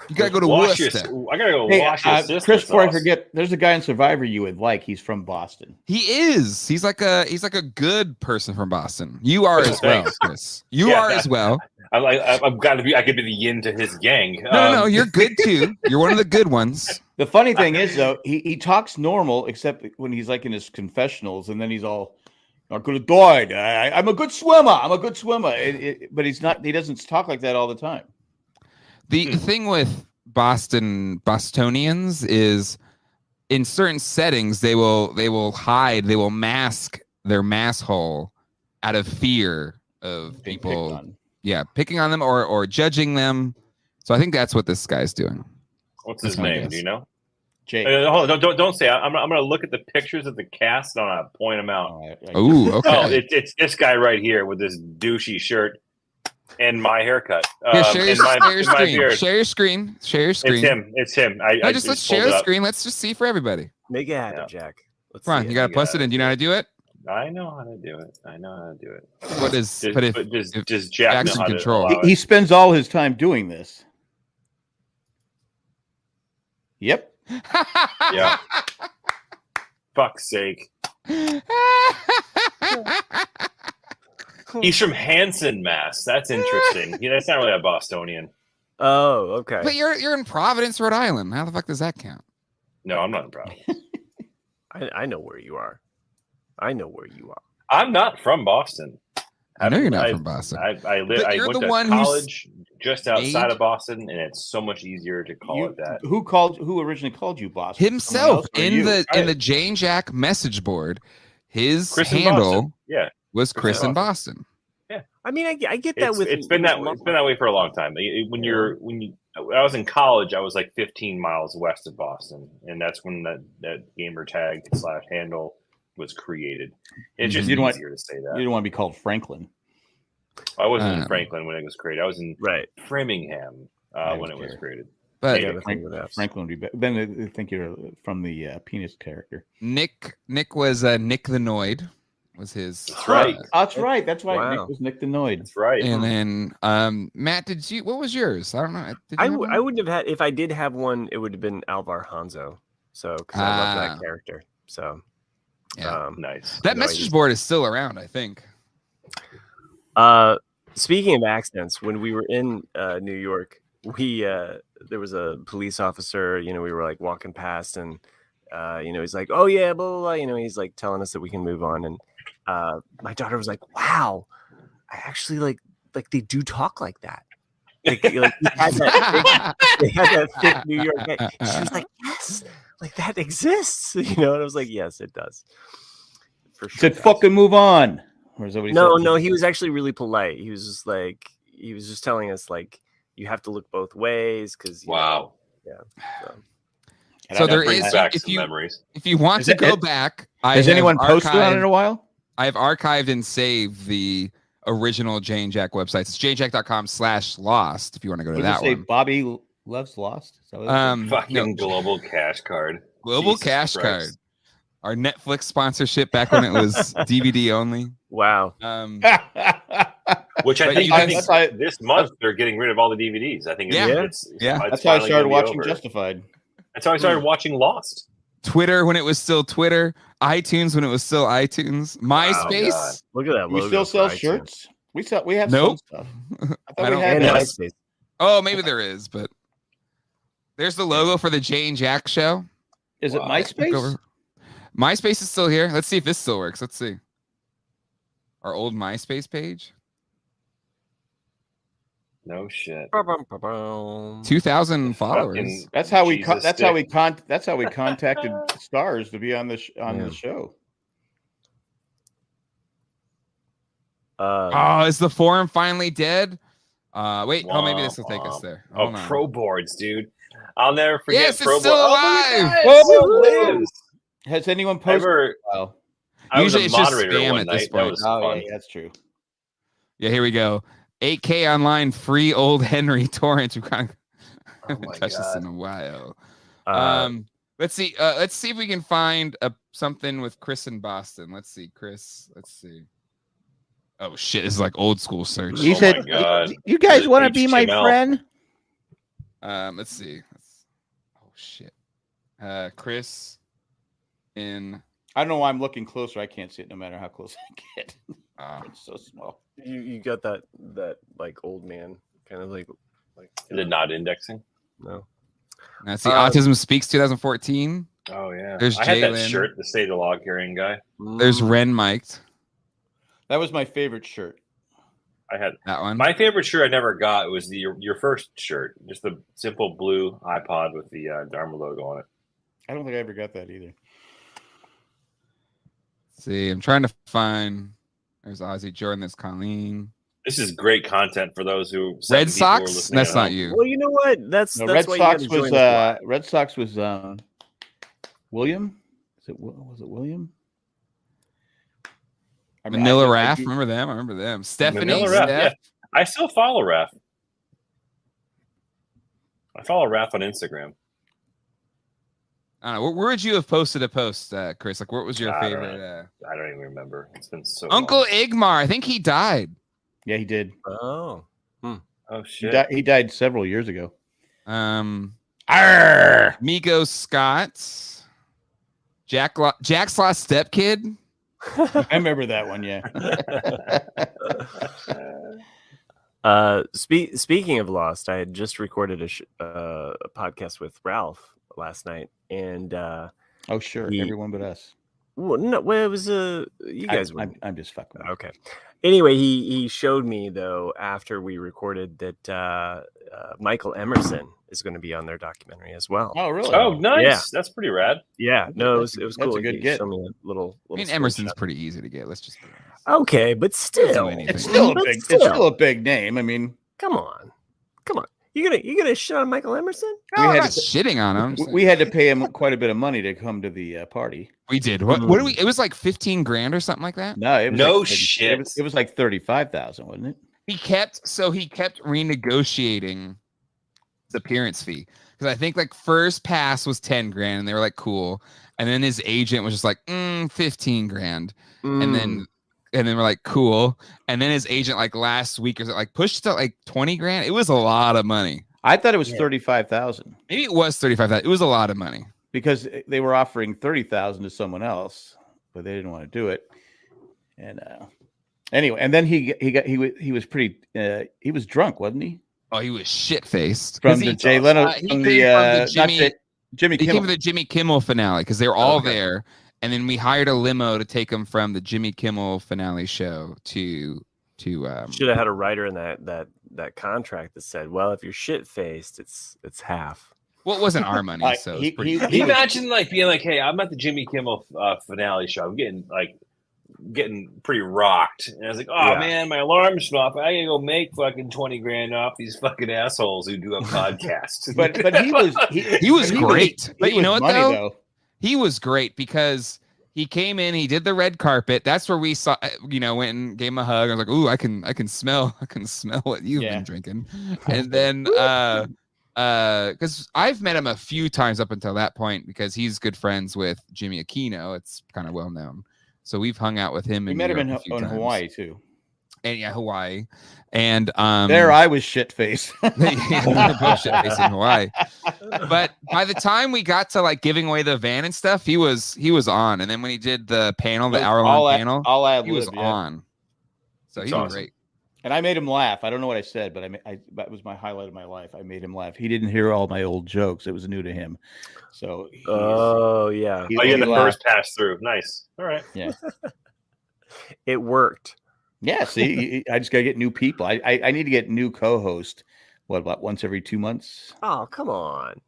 You gotta go to Worcester. I gotta go wash your sister. Chris, before I forget, there's a guy in Survivor you would like. He's from Boston. He is. He's like a good person from Boston. You are as well, Chris. You are as well. I've got to be. I could be the yin to his yang. No, you're good too. You're one of the good ones. The funny thing is, though, he talks normal except when he's like in his confessionals, and then he's all, "I could have died. I'm a good swimmer. I'm a good swimmer." But he's not. He doesn't talk like that all the time. The thing with Bostonians is, in certain settings, they will hide. They will mask their mass hole out of fear of people. Picking on them or judging them. So I think that's what this guy's doing. What's his name? Do you know? Jake. Hold on, don't say. I'm going to look at the pictures of the cast and I'm going to point them out. Oh, okay. Oh, it's this guy right here with this douchey shirt and my haircut. Share your screen. It's him. Let's share the screen. Let's just see for everybody. Make it happen, Jack. Come on, you got to plus it in. Do you know how to do it? I know how to do it. What is? Does Jack know how control? He spends all his time doing this. Yep. Yeah. Fuck's sake. He's from Hanson, Mass. That's interesting. That's not really a Bostonian. Oh, okay. But you're in Providence, Rhode Island. How the fuck does that count? No, I'm not in Providence. I know where you are. I'm not from Boston. I know you're not from Boston. I went to college just outside of Boston, and it's so much easier to call it that. Who originally called you Boston? Himself in the Jane Jack message board. His handle was Chris in Boston. Yeah, I mean, I get that. It's been that way for a long time. I was in college, I was like 15 miles west of Boston, and that's when that gamer tag / handle was created. It's just easier to say that. You don't want to be called Franklin. I wasn't in Franklin when it was created. I was in Framingham when it was created. But Franklin would be better. Then they think you're from the penis character. Nick was Nick the Noid. Was his? That's right. That's right. That's right. Wow. Nick was Nick the Noid. That's right. And then Matt, what was yours? I don't know. I wouldn't have had. If I did have one, it would have been Alvar Hanzo. So because I love that character. So yeah, nice. That message board is still around, I think. Speaking of accents, when we were in New York, there was a police officer. We were like walking past, and he's like, "Oh yeah, blah blah blah." He's like telling us that we can move on, and my daughter was like, "Wow, I actually like they do talk like that." Like he had that thick New York accent. She was like, yes, like that exists. And I was like, yes, it does. For sure. Said, fucking move on. Or is that what he said? No, he was actually really polite. He was just telling us like you have to look both ways because wow. So there is back some memories. If you want to go back, has anyone posted on it in a while? I have archived and saved the original Jane Jack websites. It's janejack.com/lost if you want to go to that one. Bobby Loves Lost? Fucking Global Cash Card. Global Cash Card. Our Netflix sponsorship back when it was DVD only. Wow. Which I think this month they're getting rid of all the DVDs. I think it's that's how I started watching Justified. That's how I started watching Lost. Twitter when it was still Twitter. iTunes when it was still iTunes. MySpace. Wow, look at that logo. We still sell shirts. We have some stuff. I don't have MySpace. Oh, maybe there is, but there's the logo for the Jane Jack show. Is it MySpace? MySpace is still here. Let's see if this still works. Let's see. Our old MySpace page. No shit. 2,000 followers. That's how we contacted stars to be on the show. Is the forum finally dead? Wait. Oh, maybe this will take us there. Hold on. Pro boards, dude. I'll never forget. Yes, Pro it's still alive. Oh, has anyone posted? Usually it's just spam at this point. Yeah, that's true. Yeah, here we go. 8K online, free old Henry torrents. We kind of haven't touched this in a while. Let's see. Let's see if we can find something with Chris in Boston. Let's see, Chris. Let's see. Oh shit! This is like old school search. You said, "You guys want to be my friend?" Let's see. Oh shit. Chris in. I don't know why I'm looking closer. I can't see it no matter how close I get. It's so small. You got that like old man kind of like the not indexing. No. Let's see. Autism Speaks 2014. Oh yeah. There's I had that shirt, the State of Log Carrying guy. There's Ren mic'd. That was my favorite shirt. I had that one. My favorite shirt I never got was your first shirt, just the simple blue iPod with the Dharma logo on it. I don't think I ever got that either. Let's see, I'm trying to find. There's Ozzy Jordan. There's Colleen. This is great content for those who Red Sox. That's not you. Well, you know what? That's Red Sox was Red Sox was William. Was it William? Manila Raff. Remember them? I remember them. Stephanie. Yeah. I still follow Raff. I follow Raff on Instagram. I don't know. Where would you have posted a post, Chris? Like, what was your favorite? I don't even remember. It's been so Uncle long. Igmar. I think he died. Yeah, he did. Oh. Oh shit. He died several years ago. Migo Scott. Jack's Lost Stepkid. I remember that one. Yeah. Speaking of Lost, I had just recorded a podcast with Ralph last night, and oh sure, everyone but us. Well, no, well, it was you guys. I'm just fucking. Okay. Anyway, he showed me though after we recorded that Michael Emerson is going to be on their documentary as well. Oh really? Oh nice. Yeah. That's pretty rad. Yeah. No, it was cool. That's a good get. Show me a little I mean, Emerson's pretty easy to get. Let's just. Okay, but still, it's still a big name. I mean, come on. You gonna shit on Michael Emerson? No, I'm not shitting on him. We had to pay him quite a bit of money to come to the party. We did. What do we? It was like 15 grand or something like that. No, it was no shit. It was like 35,000, wasn't it? He kept renegotiating his appearance fee because I think like first pass was 10 grand and they were like cool, and then his agent was just like 15 grand, and then we're like cool, and then his agent like last week or so, like pushed to like 20 grand. It was a lot of money. I thought it was 35,000. Maybe it was 35,000. It was a lot of money because they were offering 30,000 to someone else, but they didn't want to do it. And anyway, and then he was pretty. He was drunk, wasn't he? Oh, he was shit faced from the Jay Leno. From the Jimmy Kimmel. He came to the Jimmy Kimmel finale because they were all there. And then we hired a limo to take him from the Jimmy Kimmel finale show to should have had a writer in that that contract that said, well, if you're shit faced, it's half. Well, it wasn't our money, so it's pretty. Can you imagine like being like, hey, I'm at the Jimmy Kimmel finale show. I'm getting pretty rocked, and I was like, oh man, my alarm's off. I gotta go make fucking 20 grand off these fucking assholes who do a podcast. but he was great. But you know what though? He was great because he came in, he did the red carpet. That's where we saw, went and gave him a hug. I was like, ooh, I can smell what you've been drinking. And then because I've met him a few times up until that point because he's good friends with Jimmy Aquino. It's kind of well known. So we've hung out with him. We met him in Hawaii too. And Hawaii. And there I was shit faced. Shit faced in Hawaii. But by the time we got to like giving away the van and stuff, he was on. And then when he did the panel, the hour-long panel, he was on. So he was great. And I made him laugh. I don't know what I said, but that was my highlight of my life. I made him laugh. He didn't hear all my old jokes. It was new to him. So you had the first pass through. Nice. All right. Yeah. It worked. Yeah. See, I just gotta get new people. I need to get new co-host. What once every 2 months? Oh, come on.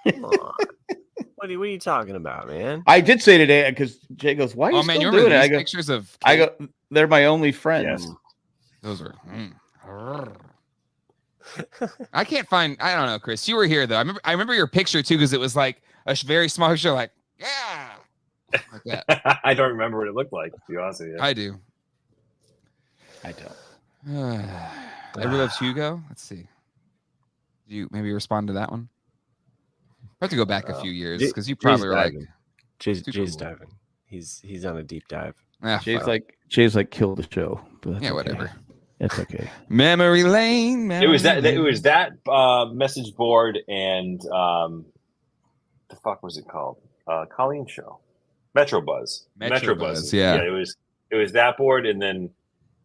What are you talking about, man? I did say today because Jay goes, "Why are you still doing it?" I go, pictures of. I go, they're my only friends. Yes. Those are. I can't find. I don't know, Chris. You were here though. I remember your picture too because it was like a very small picture, like like that. I don't remember what it looked like. To be honest with you, I do. I don't. Everybody loves Hugo. Let's see. Do you maybe respond to that one? I have to go back a few years because you probably were like Jay's diving. He's on a deep dive. Jay's like kill the show. But yeah, whatever. It's okay. Memory lane. It was that message board and the fuck was it called? Colleen show. Metro Buzz. Yeah. It was that board and then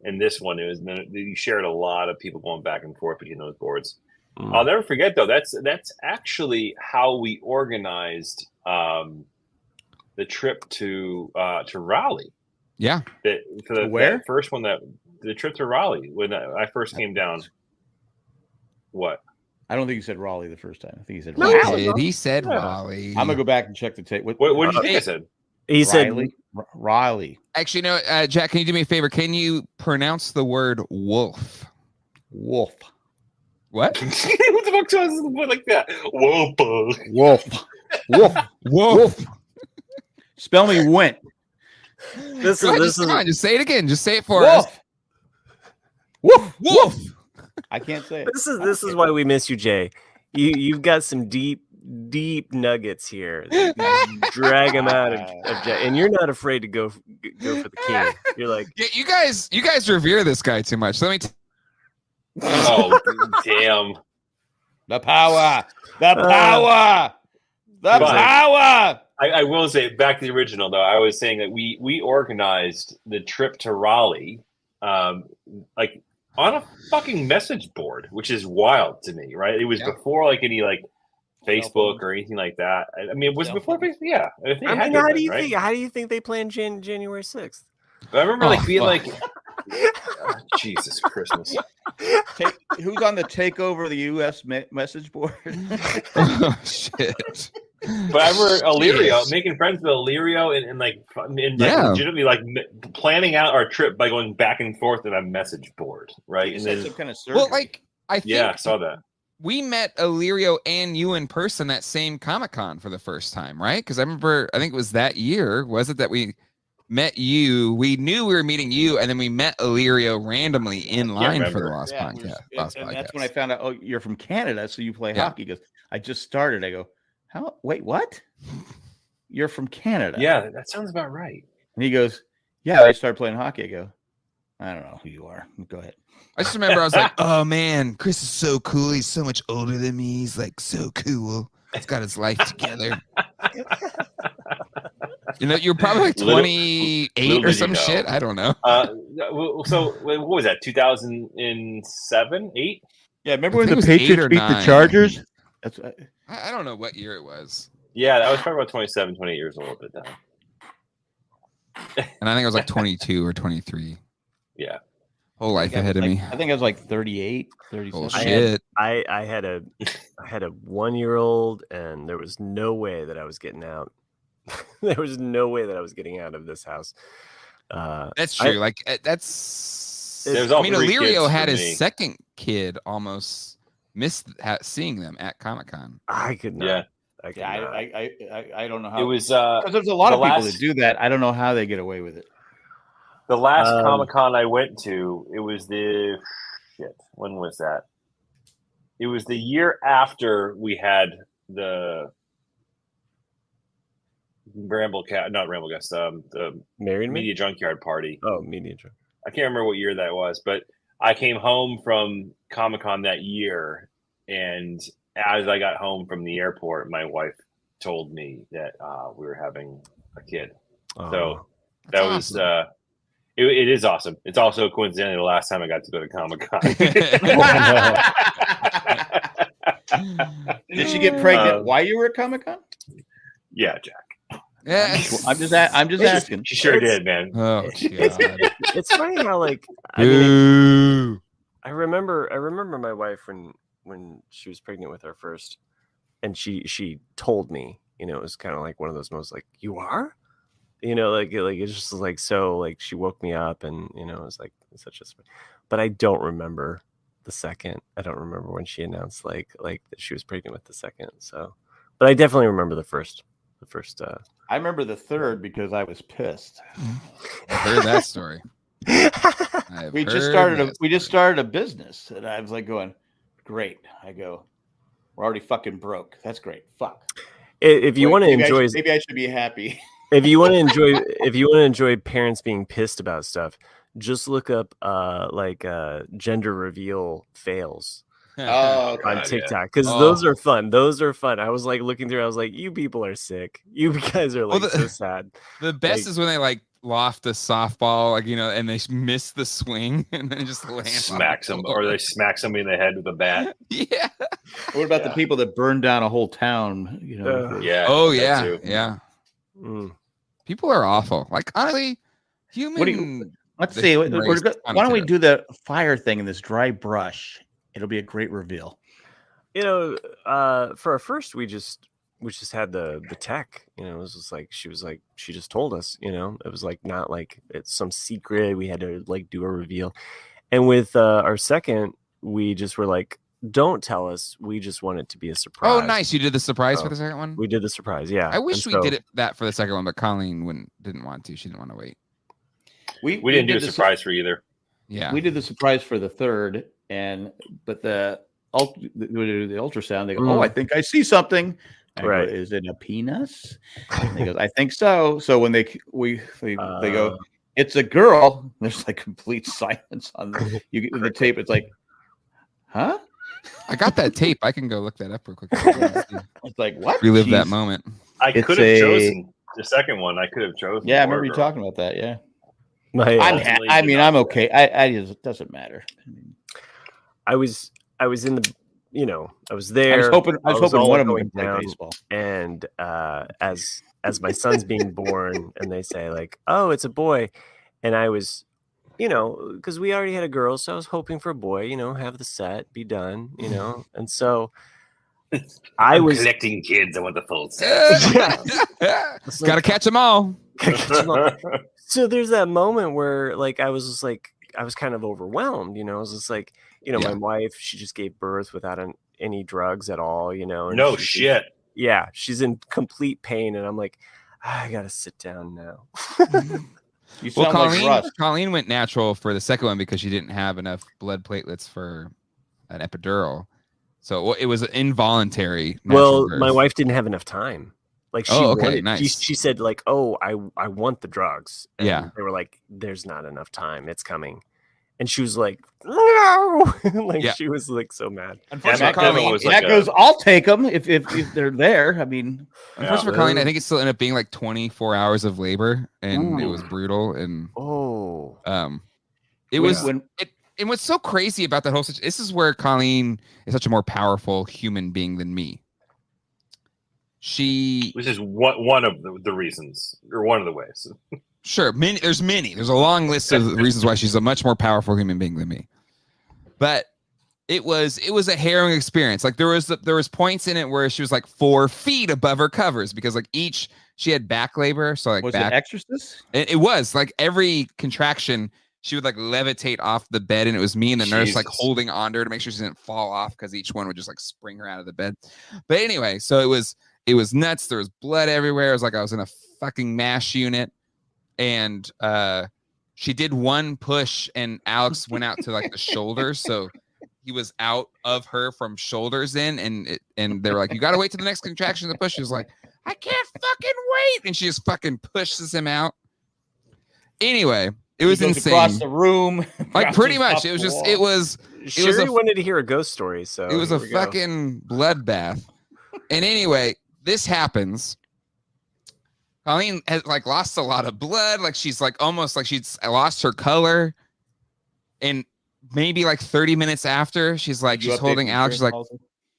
in this one you shared a lot of people going back and forth between those boards. I'll never forget though. That's actually how we organized the trip to Raleigh. Yeah. That first one the trip to Raleigh when I first came down. What? I don't think he said Raleigh the first time. I think he said Raleigh. He said Raleigh. I'm gonna go back and check the tape. What did you think I said? He said Raleigh. Actually, no. Jack, can you do me a favor? Can you pronounce the word wolf? Wolf. What What? the fuck sounds like that? Wolf. Wolf. Spell me went. Come on, just say it again. Just say it for us. Wolf. I can't say it. This is why we miss you, Jay. You've got some deep nuggets here. Drag them out of Jay, and you're not afraid to go for the king. You're like, yeah, you guys revere this guy too much. Let me. Oh damn! The power. I will say back to the original though. I was saying that we organized the trip to Raleigh, like on a fucking message board, which is wild to me, right? It was before like any like Facebook or anything like that. I mean, it was before Facebook. Yeah. How do you think they planned January 6th? I remember being like, oh, Jesus Christmas. Who's on the takeover of the U.S. message board? Oh shit. But I remember Illyrio, making friends with Illyrio and legitimately like planning out our trip by going back and forth on a message board, right? And then some kind of surgery. Well, like I think I saw that. We met Illyrio and you in person at same Comic-Con for the first time, right? Because I think it was that year, was it, that we met you? We knew we were meeting you, and then we met Illyrio randomly in line for the Lost Podcast. And that's when I found out, oh, you're from Canada, so you play hockey. He goes, I just started. I go, how? Wait, what? You're from Canada? Yeah, that sounds about right. And he goes, yeah, I started playing hockey. I go, I don't know who you are. Go ahead. I just remember I was like, oh man, Chris is so cool. He's so much older than me. He's like so cool. He's got his life together. You're probably like 28 or some shit. I don't know. So what was that? 2007, 8? Yeah, remember when the Patriots beat the Chargers? That's I don't know what year it was. Yeah, I was probably about 27, 28 years old at the time. And I think I was like 22 or 23. Yeah. Whole life ahead of me. I think I was like 38, 37. Oh, shit. I had a 1-year-old, and there was no way that I was getting out. There was no way that I was getting out of this house. That's true. Illyrio had his second kid, almost missed seeing them at Comic-Con. I could not. Yeah. I don't know how. It was because there's a lot of people that do that. I don't know how they get away with it. The last Comic-Con I went to, it was when was that? It was the year after we had the the Media Junkyard party. Oh, Media Junkyard. I can't remember what year that was, but I came home from Comic-Con that year, and as I got home from the airport, my wife told me that we were having a kid. So that was awesome. It is awesome. It's also coincidentally the last time I got to go to Comic-Con. Did she get pregnant while you were at Comic-Con? Yeah, Jack. Yeah, I'm just asking. She sure did, man. Oh, God. It's funny how I remember my wife when she was pregnant with our first, and she told me, it was kind of like one of those moments, like, you are, it's just like, so like she woke me up, and it was like such a, but I don't remember the second. I don't remember when she announced like that she was pregnant with the second. So, but I definitely remember the first. I remember the third because I was pissed. I've heard that story. We just started a business, and I was like going, great. I go, we're already fucking broke. That's great. Fuck. If you want to enjoy, maybe I should be happy. If you want to enjoy parents being pissed about stuff, just look up gender reveal fails. On TikTok, because those are fun. I was like looking through. I was like, you people are sick. You guys are so sad. The best is when they loft a softball, and they miss the swing and then just land smacks them, or they smack somebody in the head with a bat. Yeah. What about the people that burned down a whole town? Yeah. Oh yeah, yeah. People are awful. Honestly, let's see. Why don't we do the fire thing in this dry brush? It'll be a great reveal. For our first, we just had the tech. It was just like she just told us. It was not like it's some secret. We had to do a reveal. And with our second, we just were like, don't tell us. We just want it to be a surprise. Oh, nice! You did the surprise for the second one. We did the surprise. Yeah. I wish we did that for the second one, but Colleen didn't want to. She didn't want to wait. We didn't do a surprise for either. Yeah, we did the surprise for the third. But the ultrasound, they go, oh, I think I see something. Right? Go, is it a penis? And he goes, I think so. So when they go, it's a girl. There's complete silence on the tape. It's like, huh? I got that tape. I can go look that up real quick. It's like, what? Relive that moment. I could have chosen the second one. I could have chosen. Yeah, I remember you talking about that. Yeah. I'm okay. It doesn't matter. I was in the, I was there. I was hoping one of them would play baseball. And as my son's being born, and they say oh, it's a boy, and I was, because we already had a girl, so I was hoping for a boy. Have the set, be done. And so I was collecting kids. I want the full set. Gotta catch them all. So there's that moment where I was just I was kind of overwhelmed. I was just my wife, she just gave birth without any drugs at all, and no shit. She's in complete pain, and I'm like, I gotta sit down now. Colleen went natural for the second one because she didn't have enough blood platelets for an epidural, so it was involuntary. Well, my wife didn't have enough time. Nice. She said oh, I want the drugs. And yeah. They were like, there's not enough time. It's coming. And she was like, no. She was so mad. That goes, I'll take them if they're there. I mean, unfortunately for Colleen, I think it still ended up being 24 hours of labor, and it was brutal. And and what's so crazy about that whole situation, this is where Colleen is such a more powerful human being than me. Which is one of the reasons, or one of the ways. Sure, many. There's many. There's a long list of reasons why she's a much more powerful human being than me. But it was a harrowing experience. Like there was points in it where she was like 4 feet above her covers because like she had back labor. So like was back, it Exorcist? It was like every contraction she would like levitate off the bed, and it was me and the nurse like holding on to her to make sure she didn't fall off because each one would just like spring her out of the bed. But anyway, so it was nuts. There was blood everywhere. It was like I was in a fucking MASH unit, and she did one push, and Alex went out to like the shoulders, so he was out of her from shoulders in, and they were like, "You got to wait till the next contraction to push." She was like, "I can't fucking wait," and she just fucking pushes him out. Anyway. It was insane. Across the room, like pretty much. It was. Sherry wanted to hear a ghost story, so it was a fucking bloodbath. And anyway, this happens. Colleen has like lost a lot of blood. Like she's like almost like she's lost her color. And maybe like 30 minutes after, she's like she's holding Alex. She's like,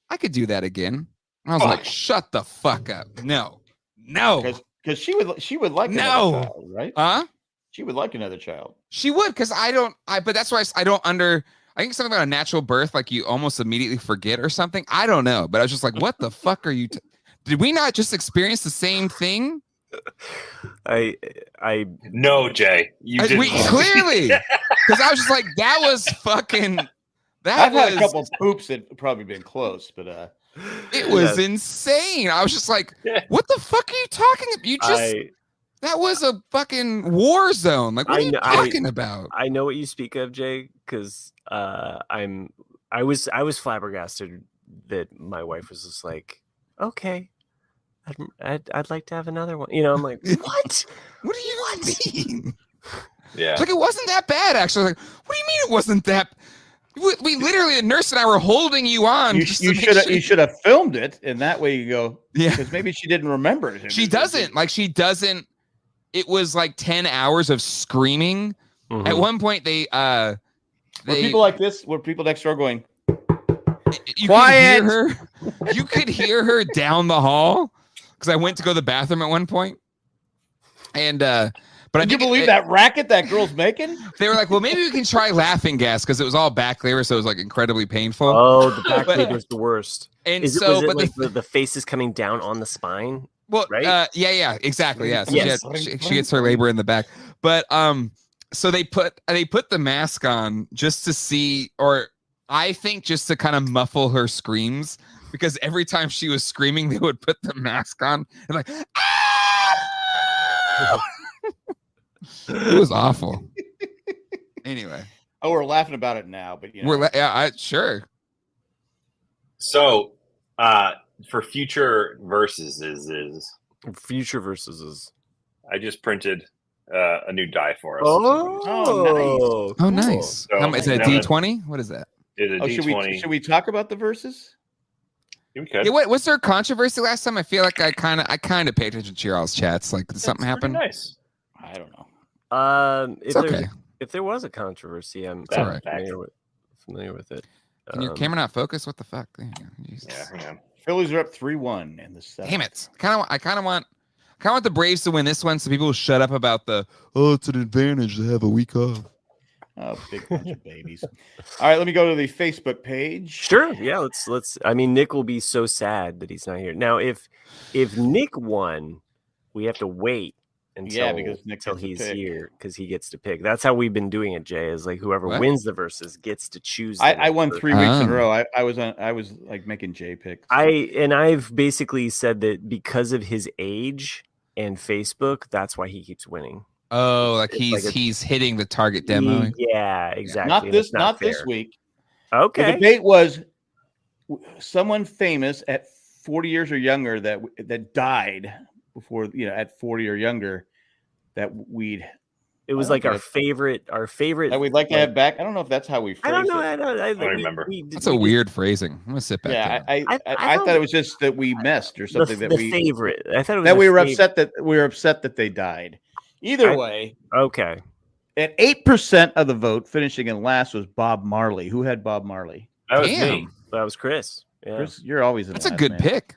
I could do that again. And I was like, shut the fuck up. No, because she would like another child, right? Huh? She would like another child. She would, because but that's why I don't I think something about a natural birth, like you almost immediately forget or something. I don't know. But I was just like, what the fuck are you? Did we not just experience the same thing? No, Jay. We clearly, because I was just like, that was fucking. I've had a couple of poops that probably been close, but it was insane. I was just like, what the fuck are you talking about? You just. That was a fucking war zone. Like, what are you talking about? I know what you speak of, Jay, because I was flabbergasted that my wife was just like, okay, I'd like to have another one. You know, I'm like, what? What do you mean? Yeah, it's like it wasn't that bad. Actually, like, what do you mean it wasn't that? We literally, the nurse and I were holding you on. You should have filmed it, and that way you go. Yeah, because maybe she didn't remember it. She doesn't. It was like 10 hours of screaming. Mm-hmm. At one point, were people like this? Were people next door going, quiet? You could hear her down the hall because I went to go to the bathroom at one point. And, but Can you believe that racket that girl's making? They were like, well, maybe we can try laughing gas because it was all back labor, so it was like incredibly painful. Oh, the back labor is the worst. And was it like the face is coming down on the spine? Well, right? Yeah, exactly. Yeah, so yes. she gets her labor in the back, but so they put the mask on just to see, or I think just to kind of muffle her screams, because every time she was screaming, they would put the mask on and like, ah! It was awful. Anyway, we're laughing about it now, but you know. Sure. So, for future verses, I just printed a new die for us. Oh, nice. So, is it a D20? What is that? It's a D20. Should we talk about the verses? Okay. Yeah, was there a controversy last time? I feel like I kind of paid attention to your all's chats. Like, did something happen? Nice. I don't know. If there was a controversy, I'm familiar with it. Can your camera not focus? What the fuck? Yeah. Phillies are up 3-1 in the seventh. Damn it! I kind of want the Braves to win this one, so people will shut up about it's an advantage to have a week off. Oh, big bunch of babies. All right, let me go to the Facebook page. Sure. Yeah, let's. I mean, Nick will be so sad that he's not here now. If Nick won, we have to wait until he's here because he gets to pick. That's how we've been doing it, Jay. Is like whoever wins the versus gets to choose. I won 3 weeks in a row. I was like making Jay picks. I've basically said that because of his age and Facebook, that's why he keeps winning. Oh, like he's hitting the target demo. Yeah, exactly. Not this week. Okay. The debate was someone famous at 40 years or younger that died before, at 40 or younger, that it was like our favorite that we'd like to have back. I don't know if that's how we phrased I don't know. I don't remember. That's a weird phrasing. I'm gonna sit back. Yeah, I thought it was just that we messed or something. Favorite. I thought it was that we were upset that they died. Either way, okay. At 8% of the vote, finishing in last was Bob Marley. Who had Bob Marley? That was me. That was Chris. Yeah. Chris, you're always in. That's a good pick.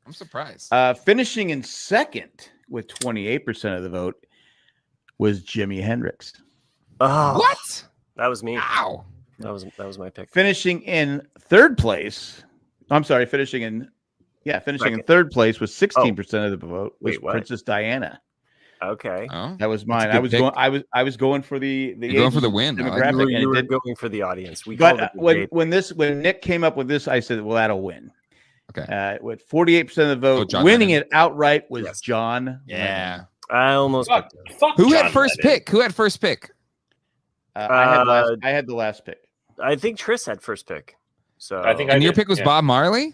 I'm surprised. Finishing in second with 28% of the vote was Jimi Hendrix. Oh, What? that was me. Ow. That was my pick. Finishing in third place. I'm sorry, finishing in third place with 16% of the vote was Princess Diana. Okay. Oh, that was mine. I was going for the You're going for the win. demographic. You were going for the audience. When Nick came up with this, I said, "Well, that'll win." Okay. With 48% of the vote, winning it outright was John. Yeah. Lennon. I almost fuck Who John had first Lennon. pick? Who had first pick? I had the last pick. I think Tris had first pick. So I think your pick was Bob Marley?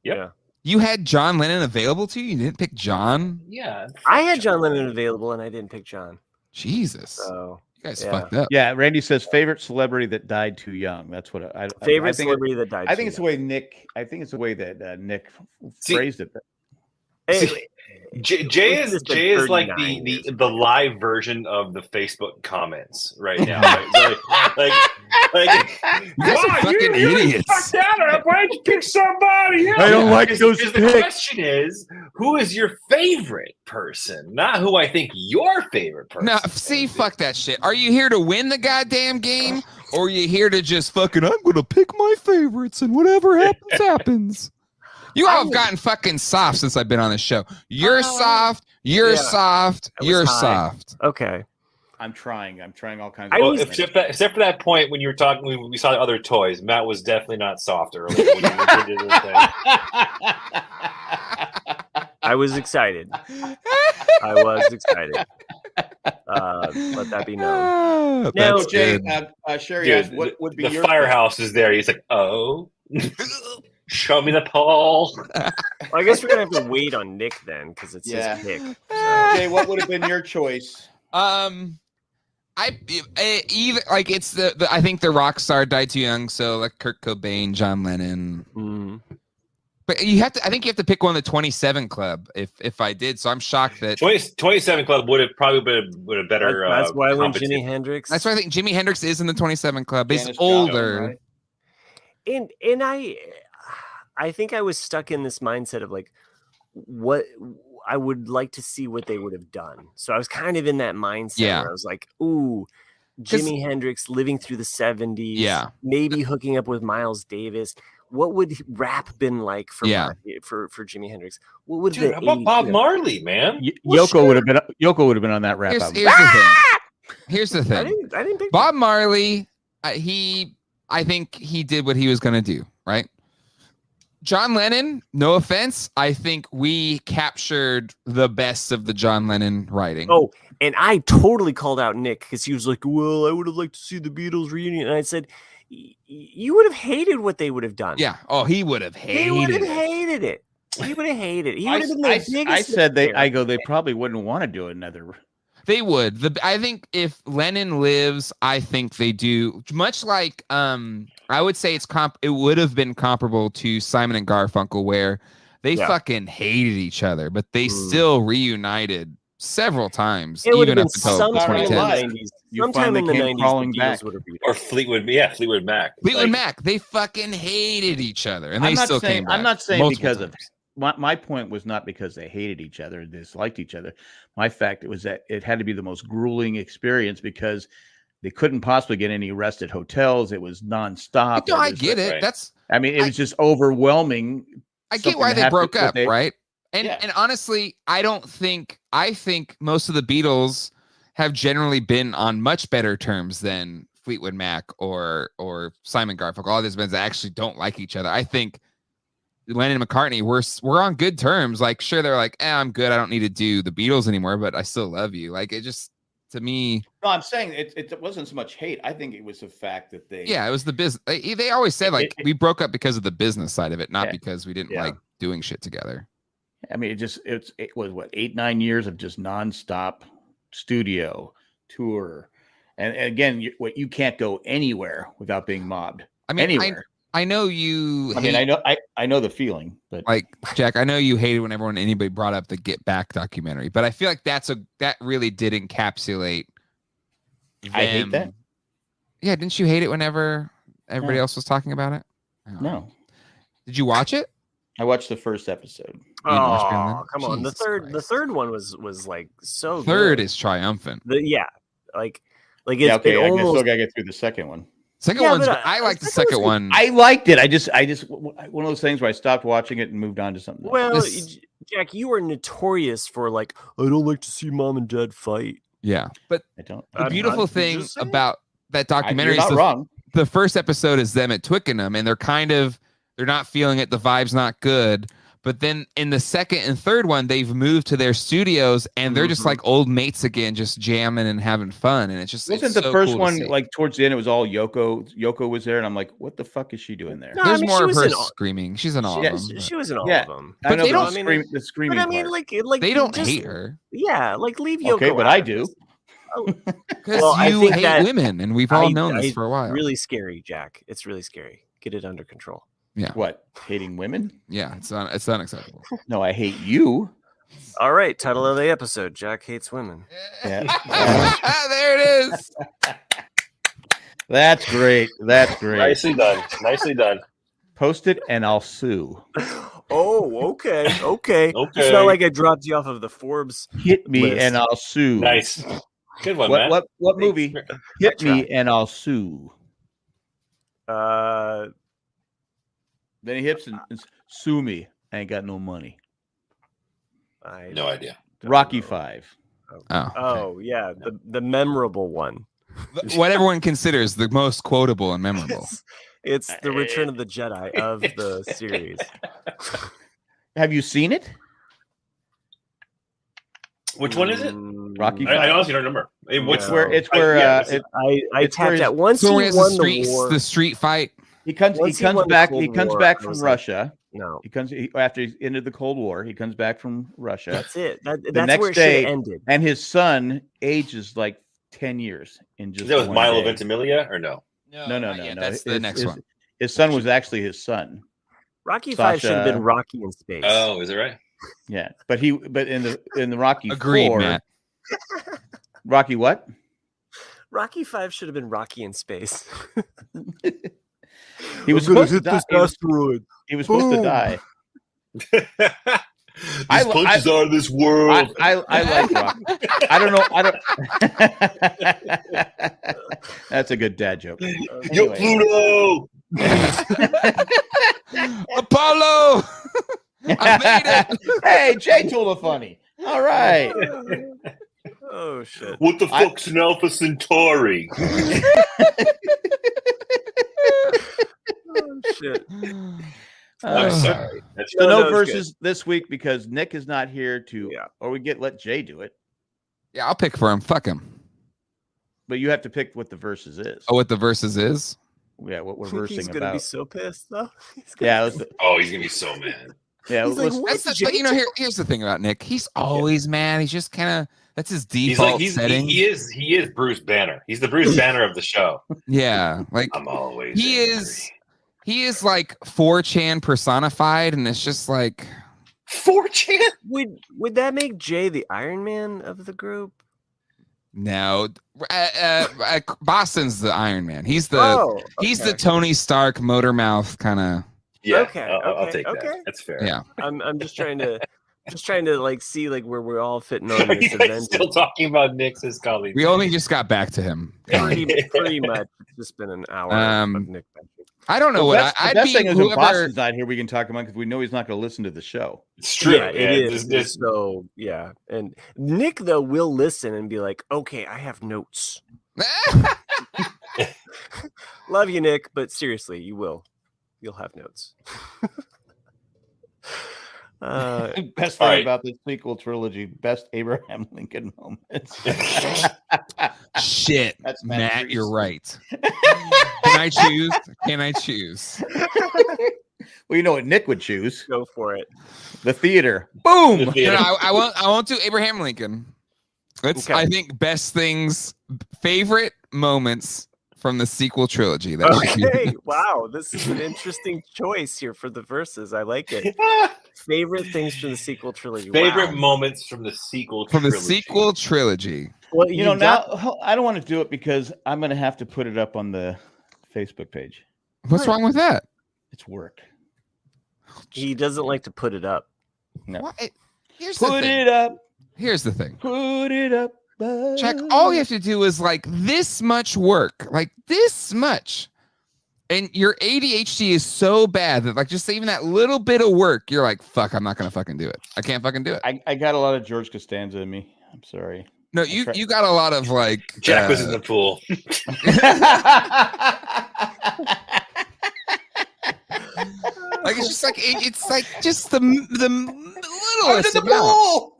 Yep. Yeah. You had John Lennon available to you? You didn't pick John? Yeah. I had John Lennon available and I didn't pick John. Jesus. So you guys fucked up. Yeah, Randy says favorite celebrity that died too young. That's what I favorite think celebrity that died. I think it's the way Nick. I think it's the way that Nick phrased it. See, Jay is like the live version of the Facebook comments right now. Like wow, fucking idiots. Fuck that up. Why'd you pick somebody else? I don't like those picks. The question is, who is your favorite person? Not who I think your favorite person. No, see, fuck that shit. Are you here to win the goddamn game, or are you here to just fucking? I'm gonna pick my favorites, and whatever happens, happens. You all have gotten fucking soft since I've been on this show. You're soft. You're soft. You're soft. Okay. I'm trying all kinds of except for that point when you were talking when we saw the other toys. Matt was definitely not soft earlier when you did this thing. I was excited. Let that be known. Now, Jay, Sherry asked, what would be the your firehouse is there. He's like, oh. Show me the pole. Well, I guess we're gonna have to wait on Nick then because it's his pick. So. Jay, what would have been your choice? Even like it's the I think the rock star died too young, so like Kurt Cobain, John Lennon. But I think you have to pick one of the 27 Club. If I did, so I'm shocked that 27 Club would have probably been a better. That's why I went Jimi Hendrix. That's why I think Jimi Hendrix is in the 27 Club. He's older, right? And I think I was stuck in this mindset of like what I would like to see what they would have done. So I was kind of in that mindset where I was like, ooh, Jimi Hendrix living through the 70s. Yeah. Maybe hooking up with Miles Davis. What would rap been like for Jimi Hendrix? What would how about Bob Marley, man? Yoko would have been on that rap album. Here's the thing. I didn't pick Bob Marley. I think he did what he was going to do, right? John Lennon, no offense, I think we captured the best of the John Lennon writing. Oh, and I totally called out Nick because he was like, well, I would have liked to see the Beatles reunion. And I said, you would have hated what they would have done. Yeah. Oh, he would have hated it. He would have hated it. He would have hated it. He would have been the biggest. I said they probably wouldn't want to do another. They would. I think if Lennon lives, I think they do. Much like I would say it would have been comparable to Simon and Garfunkel, where they fucking hated each other, but they still reunited several times, even up until 2010. Sometime in the 90s, or Fleetwood Mac. Fleetwood Mac, they fucking hated each other, and they still came back. I'm not saying because of my point was not because they hated each other and disliked each other. My fact was that it had to be the most grueling experience because they couldn't possibly get any rest at hotels. It was nonstop. No, I get it. Right. It was just overwhelming. I get why they broke up, right? And honestly, I think most of the Beatles have generally been on much better terms than Fleetwood Mac or Simon Garfunkel. All these bands that actually don't like each other. I think Lennon and McCartney, we're on good terms. Like, sure, they're like, I'm good. I don't need to do the Beatles anymore, but I still love you. Like, it just, to me. No, I'm saying it wasn't so much hate. I think it was the fact that it was the business. They always said we broke up because of the business side of it, not because we didn't like doing shit together. I mean, it was what 8-9 years of just nonstop studio tour, and again, you can't go anywhere without being mobbed. I mean, anywhere. I know you. I know the feeling, but like Jack, I know you hated whenever anybody brought up the Get Back documentary, but I feel like that really did encapsulate them. I hate that. Yeah, didn't you hate it whenever everybody else was talking about it? No. Did you watch it? I watched the first episode. Oh, come on! The third one was like so. Third good. is triumphant. Like it's yeah. Okay, I almost... still gotta get through the second one. Second one's. I like the second one. I liked it. I just one of those things where I stopped watching it and moved on to something else. Well, Jack, you were notorious for like, I don't like to see mom and dad fight. Yeah, but I don't. The beautiful thing about that documentary is the first episode is them at Twickenham, and they're not feeling it. The vibe's not good. But then in the second and third one, they've moved to their studios, and they're just like old mates again, just jamming and having fun. And it's just wasn't the first one like towards the end? It was all Yoko. Yoko was there, and I'm like, what the fuck is she doing there? No, there's more of her screaming. She's in all of them. She was in all of them. But they don't the screaming. But I mean, like they don't hate her. Yeah, like leave Yoko. Okay, but I do. Because you hate women, and we've all known this for a while. Really scary, Jack. It's really scary. Get it under control. Yeah. What? Hating women? Yeah, it's unacceptable. No, I hate you. All right, title of the episode: Jack hates women. Yeah. There it is. That's great. That's great. Nicely done. Nicely done. Post it and I'll sue. Oh, okay. It's not like I dropped you off of the Forbes. Hit me list. And I'll sue. Nice. Good one, man. What movie? Hit me and I'll sue. Then he hits and sue me. I ain't got no money. No idea. Rocky V. Oh yeah, the memorable one. What everyone considers the most quotable and memorable. It's the Return of the Jedi of the series. Have you seen it? Which one is it? Rocky V. I honestly don't remember. It's where I tapped at once. So he won the war. The street fight. He comes back from Russia. No, after he ended the Cold War. He comes back from Russia. That's it. The that's next where it day, should have ended. And his son ages like 10 years in just. That was Milo day. Ventimiglia, or no? No. That's the next one. His son was actually his son. Rocky V should have been Rocky in space. Oh, is it right? Yeah, but in the Rocky Agreed, 4, Matt. Rocky what? Rocky V should have been Rocky in space. He was supposed to die. He was supposed to die. These punches are this world. I like Rocky. I don't know. That's a good dad joke. Yo, Pluto! Apollo! I made it! Hey, Jay told a funny. All right. Oh shit! What the fuck's an Alpha Centauri? Oh shit! I'm sorry. So no verses this week because Nick is not here to, or let Jay do it. Yeah, I'll pick for him. Fuck him. But you have to pick what the verses is. Oh, what the verses is? Yeah, what we're versing he's about. Gonna be so pissed though. He's gonna be so mad. Yeah, he's like, here's the thing about Nick. He's always mad. He's just kind of that's his default setting. He is Bruce Banner. He's the Bruce Banner of the show. Yeah, like I'm always. He is like 4chan personified, and it's just like 4chan. Would that make Jay the Iron Man of the group? No, Boston's the Iron Man. He's the Tony Stark motor mouth kind of. Yeah, okay, I'll take that. That's fair. Yeah, I'm just trying to like see like where we're all fitting on this you guys event. still talking about Nick's as colleague. We only just got back to him. Pretty much. It's just been an hour of Nick. I don't know the best thing is if whoever... Boston's not here, we can talk about because we know he's not going to listen to the show. It's true. Yeah, it is. So yeah, and Nick though will listen and be like, "Okay, I have notes." Love you, Nick, but seriously, you will. You'll have notes. Best thing about this sequel trilogy: best Abraham Lincoln moments. Shit, that's Matt. You're right. Can I choose? Well, you know what Nick would choose. Go for it. The theater. Boom. No, I won't do Abraham Lincoln. I think best things, favorite moments from the sequel trilogy. Okay. Wow, this is an interesting choice here for the verses. I like it. Favorite things from the sequel trilogy. Favorite moments from the sequel trilogy. From the sequel trilogy. Well, now I don't want to do it because I'm going to have to put it up on the Facebook page. What's wrong with that? It's work. He doesn't like to put it up. No. Here's Put it up. Here's the thing. Put it up. Check. All you have to do is like this much work, like this much. And your ADHD is so bad that like just even that little bit of work, you're like, fuck, I'm not going to fucking do it. I can't fucking do it. I got a lot of George Costanza in me. I'm sorry. No, you got a lot of like. Jack was in the pool. Like it's just like it's like just the littlest amount.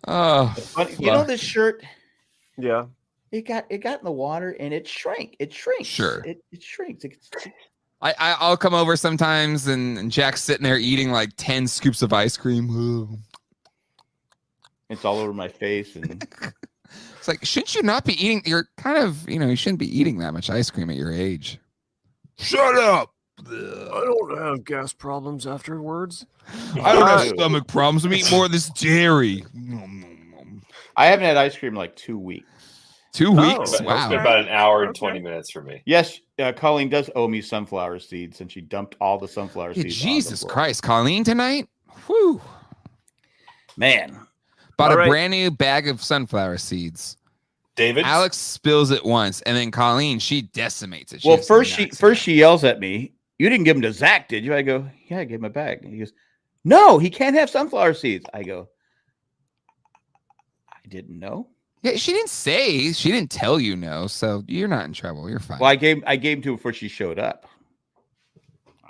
Oh, you know this shirt? Yeah. It got in the water and it shrank. It shrinks. Sure. It shrinks. I'll come over sometimes and Jack's sitting there eating like 10 scoops of ice cream. Ooh. It's all over my face and it's like, shouldn't you not be eating? You're kind of, you shouldn't be eating that much ice cream at your age. Shut up. I don't have gas problems afterwards. I don't have stomach problems. I'm eating more of this dairy. I haven't had ice cream in like 2 weeks. 2 weeks? Wow. It's been about an hour and 20 minutes for me. Yes, Colleen does owe me sunflower seeds and she dumped all the sunflower seeds. Jesus Christ, Colleen tonight? Whew. Man. Bought a brand new bag of sunflower seeds. David? Alex spills it once, and then Colleen, she decimates it. Well, first she yells at me, "You didn't give him to Zach, did you?" I go, "Yeah, I gave him a bag." And he goes, "No, he can't have sunflower seeds." I go, "I didn't know." Yeah, she didn't tell you no, so you're not in trouble. You're fine. Well, I gave him to her before she showed up.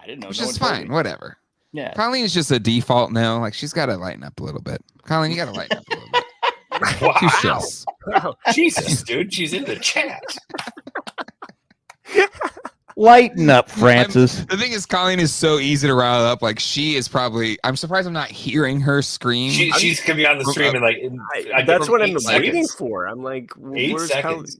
I didn't know. Which is fine. Whatever. Yeah. Colleen's just a default no. Like she's got to lighten up a little bit. Colleen, you got to lighten up a little bit. Wow. Jesus, dude, she's in the chat. Lighten up, Francis. The thing is, Colleen is so easy to rile up. Like she is probably. I'm surprised I'm not hearing her scream. She's coming on the stream and like. That's what I'm waiting for. I'm like, 8 seconds.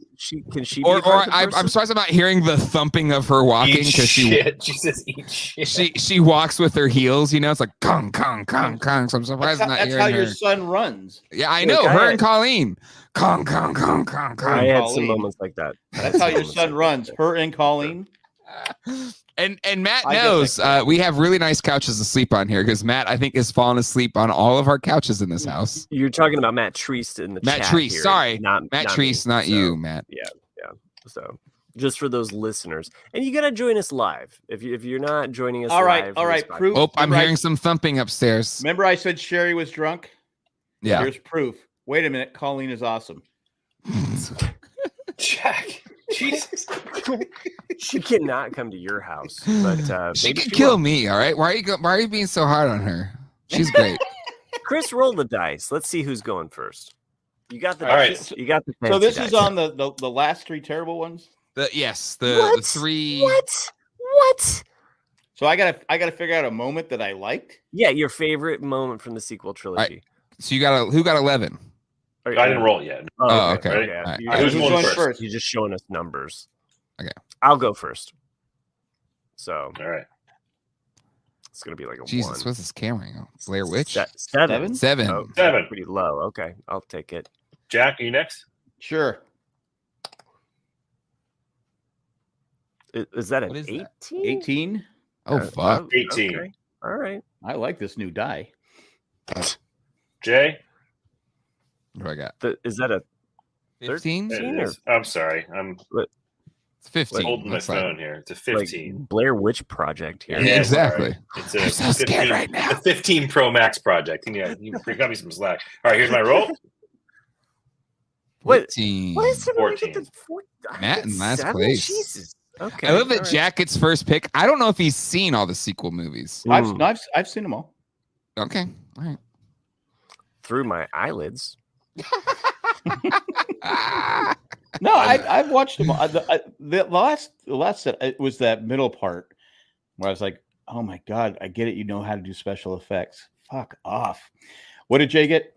Can she? I'm surprised I'm not hearing the thumping of her walking because she says eat shit. She walks with her heels. It's like kong kong kong kong. So I'm surprised I'm not hearing her. That's how your son runs. Yeah, I know. Her and Colleen. Kong kong kong kong kong. I had some moments like that. That's how your son runs. Her and Colleen. And Matt knows we have really nice couches to sleep on here because Matt, I think, has fallen asleep on all of our couches in this house. You're talking about Matt Treese in the chat. Matt Treese, here. Sorry. Not Treese, me. not you, Matt. Yeah. So just for those listeners. And you got to join us live. If you're not joining us live. All right. Proof. Oh, I'm hearing some thumping upstairs. Remember I said Sherry was drunk? Yeah. Here's proof. Wait a minute. Colleen is awesome. Jack. Jesus. She cannot come to your house, but she can kill me. All right. Why are you being so hard on her? She's great. Chris, roll the dice. Let's see who's going first. You got the all right. You got the. So this dice. Is on the last three terrible ones. The three. What? So I gotta figure out a moment that I liked. Yeah, your favorite moment from the sequel trilogy. Right. So who got 11? I didn't roll yet. Oh, okay. Right? Yeah. Right. Who's going first? You're just showing us numbers. Okay. I'll go first. So. All right. It's gonna be like a Jesus, 1. what's this camera angle? Blair Witch? 7. 7. Oh, 7. Pretty low. Okay, I'll take it. Jack, are you next? Sure. Is that an 18? 18? Oh, fuck. 18. Okay. All right. I like this new die. Jay? What do I got? Is that a 15? I'm sorry. I'm It's 15. holding my phone here. It's a 15. Like Blair Witch project here. Yeah, exactly. It's I'm so scared right now. A 15 Pro Max project. Yeah, you got me some slack. All right, here's my roll. 14. What is it? 14. Matt in last place. Jesus. Okay. I love that Jack gets first pick. I don't know if he's seen all the sequel movies. I've seen them all. Okay. All right. Through my eyelids. No, I've watched them all. The last set, it was that middle part where I was like, oh my God, I get it. You know how to do special effects. Fuck off. What did Jay get?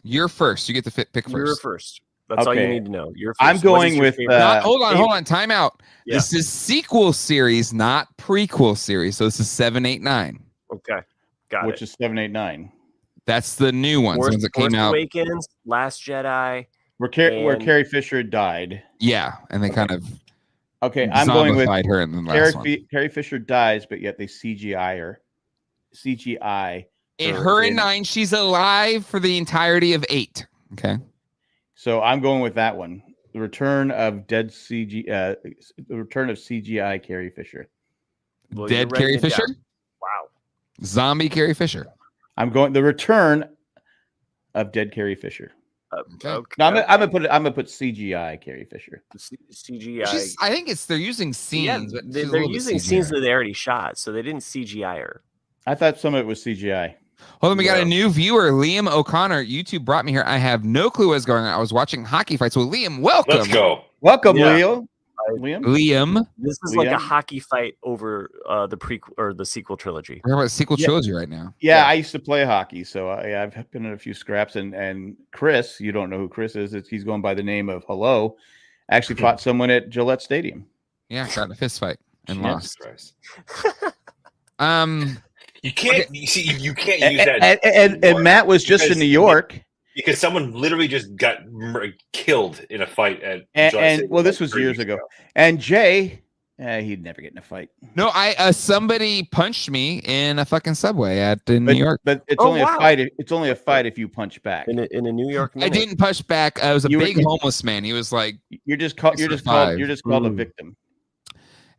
You're first. You get to pick first. You're first. That's all you need to know. You're first. I'm going with. Hold on. Time out. Yeah. This is sequel series, not prequel series. So this is 7, 8, 9. Okay. Got Which is 7, 8, 9. That's the new ones. Ones that came out. Awakens, Last Jedi. Where Carrie Fisher died. Yeah, and they kind of. Okay, I'm going with her in the last one. Carrie Fisher dies, but yet they CGI her. CGI. Her in 9, she's alive for the entirety of 8. Okay. So I'm going with that one. The return of the return of CGI Carrie Fisher. Well, Dead Carrie Fisher? Down. Wow. Zombie Carrie Fisher. I'm going the return of dead Carrie Fisher. Okay. No, I'm gonna put CGI Carrie Fisher. CGI. I think they're using scenes. Yeah, but they're using scenes that they already shot, so they didn't CGI her. I thought some of it was CGI. Hold on, we got a new viewer, Liam O'Connor. YouTube brought me here. I have no clue what's going on. I was watching hockey fights. Well, Liam, welcome. Let's go. Welcome, Yeah. Liam. This is like a hockey fight over the prequel or the sequel trilogy. We're about a sequel trilogy right now. Yeah, I used to play hockey, so I've been in a few scraps. And Chris, you don't know who Chris is. He's going by the name of Hello. Actually fought someone at Gillette Stadium. Yeah, got in a fist fight and lost. You can't. You can't use that. And Matt was just in New York because someone literally just got killed in a fight at. And well, this was years ago. And Jay, he'd never get in a fight. No, somebody punched me in a fucking subway in New York. But it's only a fight. It's only a fight if you punch back in a New York minute. I didn't punch back. I was a big homeless man. He was like, "You're just called a victim."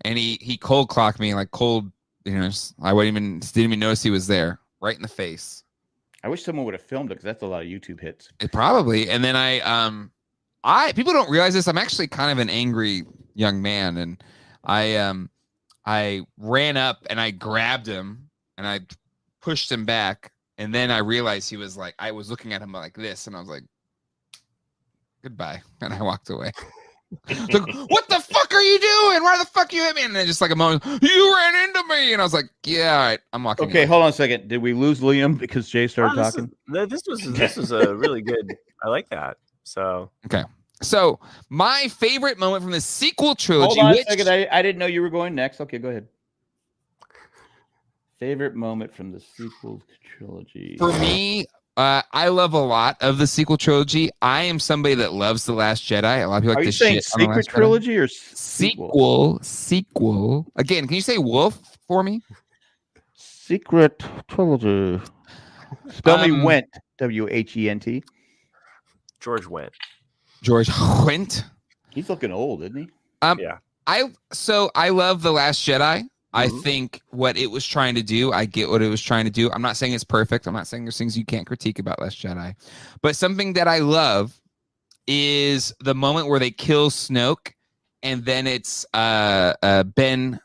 And he cold clocked me like cold. You know, I didn't even notice he was there, right in the face. I wish someone would have filmed it because that's a lot of YouTube hits. It probably. And then I people don't realize this. I'm actually kind of an angry young man, and I ran up and I grabbed him and I pushed him back, and then I realized he was like, I was looking at him like this, and I was like, goodbye, and I walked away. Like, what the fuck are you doing? Why the fuck you hit me? And then just like a moment, you ran into me, and I was like, yeah, all right, I'm walking. Okay, hold on a second. Did we lose Liam because Jay started talking? This was a really good. I like that. So okay. So my favorite moment from the sequel trilogy. Hold on a second. I didn't know you were going next. Okay, go ahead. Favorite moment from the sequel trilogy. For me, I love a lot of the sequel trilogy. I am somebody that loves The Last Jedi. A lot of people like to shit on The Last trilogy Jedi. or sequel. Again, can you say wolf for me? Secret trilogy. Spell me Went. W-H-E-N-T. George Wendt. George Wendt. He's looking old, isn't he? Yeah. I love The Last Jedi. I think what it was trying to do, I get what it was trying to do. I'm not saying it's perfect. I'm not saying there's things you can't critique about Last Jedi. But something that I love is the moment where they kill Snoke, and then it's Ben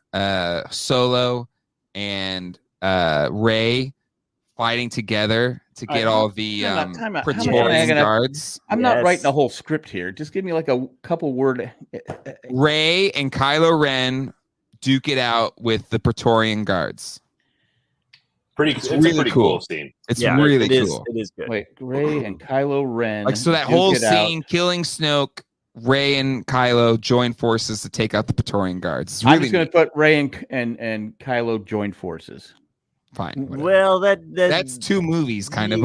Solo and Rey fighting together to get all the Praetorian guards. I'm not writing a whole script here. Just give me like a couple word. Rey and Kylo Ren duke it out with the Praetorian guards. It's really a pretty cool scene. It's really cool. It is good. Wait, Rey and Kylo Ren. Like, so that whole scene, killing Snoke, Rey and Kylo join forces to take out the Praetorian guards. Really, I'm just going to put Rey and Kylo join forces. Fine. Whatever. Well, that's 2 movies, kind of.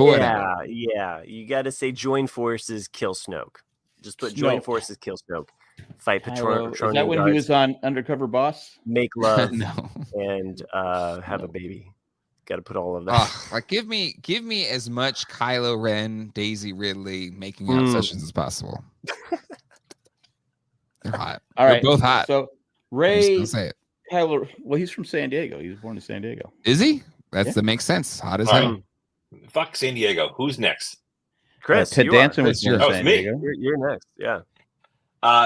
Yeah. You got to say join forces, kill Snoke. Just put join forces, kill Snoke. Fight Praetorian guards. Is that when he was on Undercover Boss? Make love No. and have a baby. Got to put all of that. Like give me as much Kylo Ren, Daisy Ridley making out sessions as possible. They're hot. All right, they're both hot. So Rey, say it. Kylo. Well, he's from San Diego. He was born in San Diego. Is he? That makes sense. Hot as hell. Fuck San Diego. Who's next? Chris, Ted Danson was from San Diego. You're next. Yeah.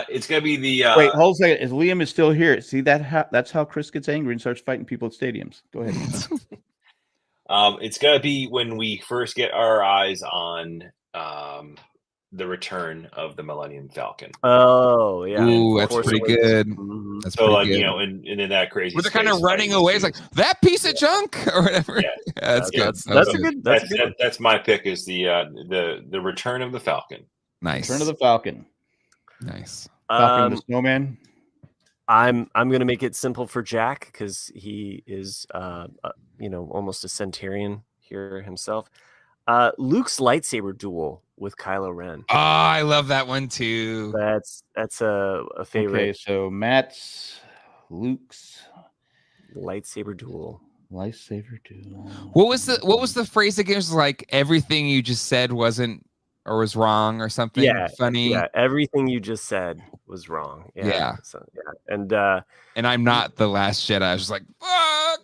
It's gonna be the. Wait, hold a second. Is Liam is still here? See that's how Chris gets angry and starts fighting people at stadiums. Go ahead. It's gonna be when we first get our eyes on the return of the Millennium Falcon. Oh yeah. Ooh, that's pretty good. That's so pretty good. And in that crazy. Where they're kind of running away. It's like that piece of junk or whatever. Yeah, that's good. That's a good. That's my pick. Is the return of the Falcon. Nice. Return of the Falcon. Nice. Falcon the Snowman. I'm gonna make it simple for Jack because he is almost a centurion here himself. Luke's lightsaber duel with Kylo Ren. Oh, I love that one too. That's a favorite. Okay, so Luke's lightsaber duel. Lifesaver too. What was the phrase again? It was like everything you just said wasn't or was wrong or something. Yeah, funny. Yeah, everything you just said was wrong. Yeah. So, and I'm not the Last Jedi. I was just like, fuck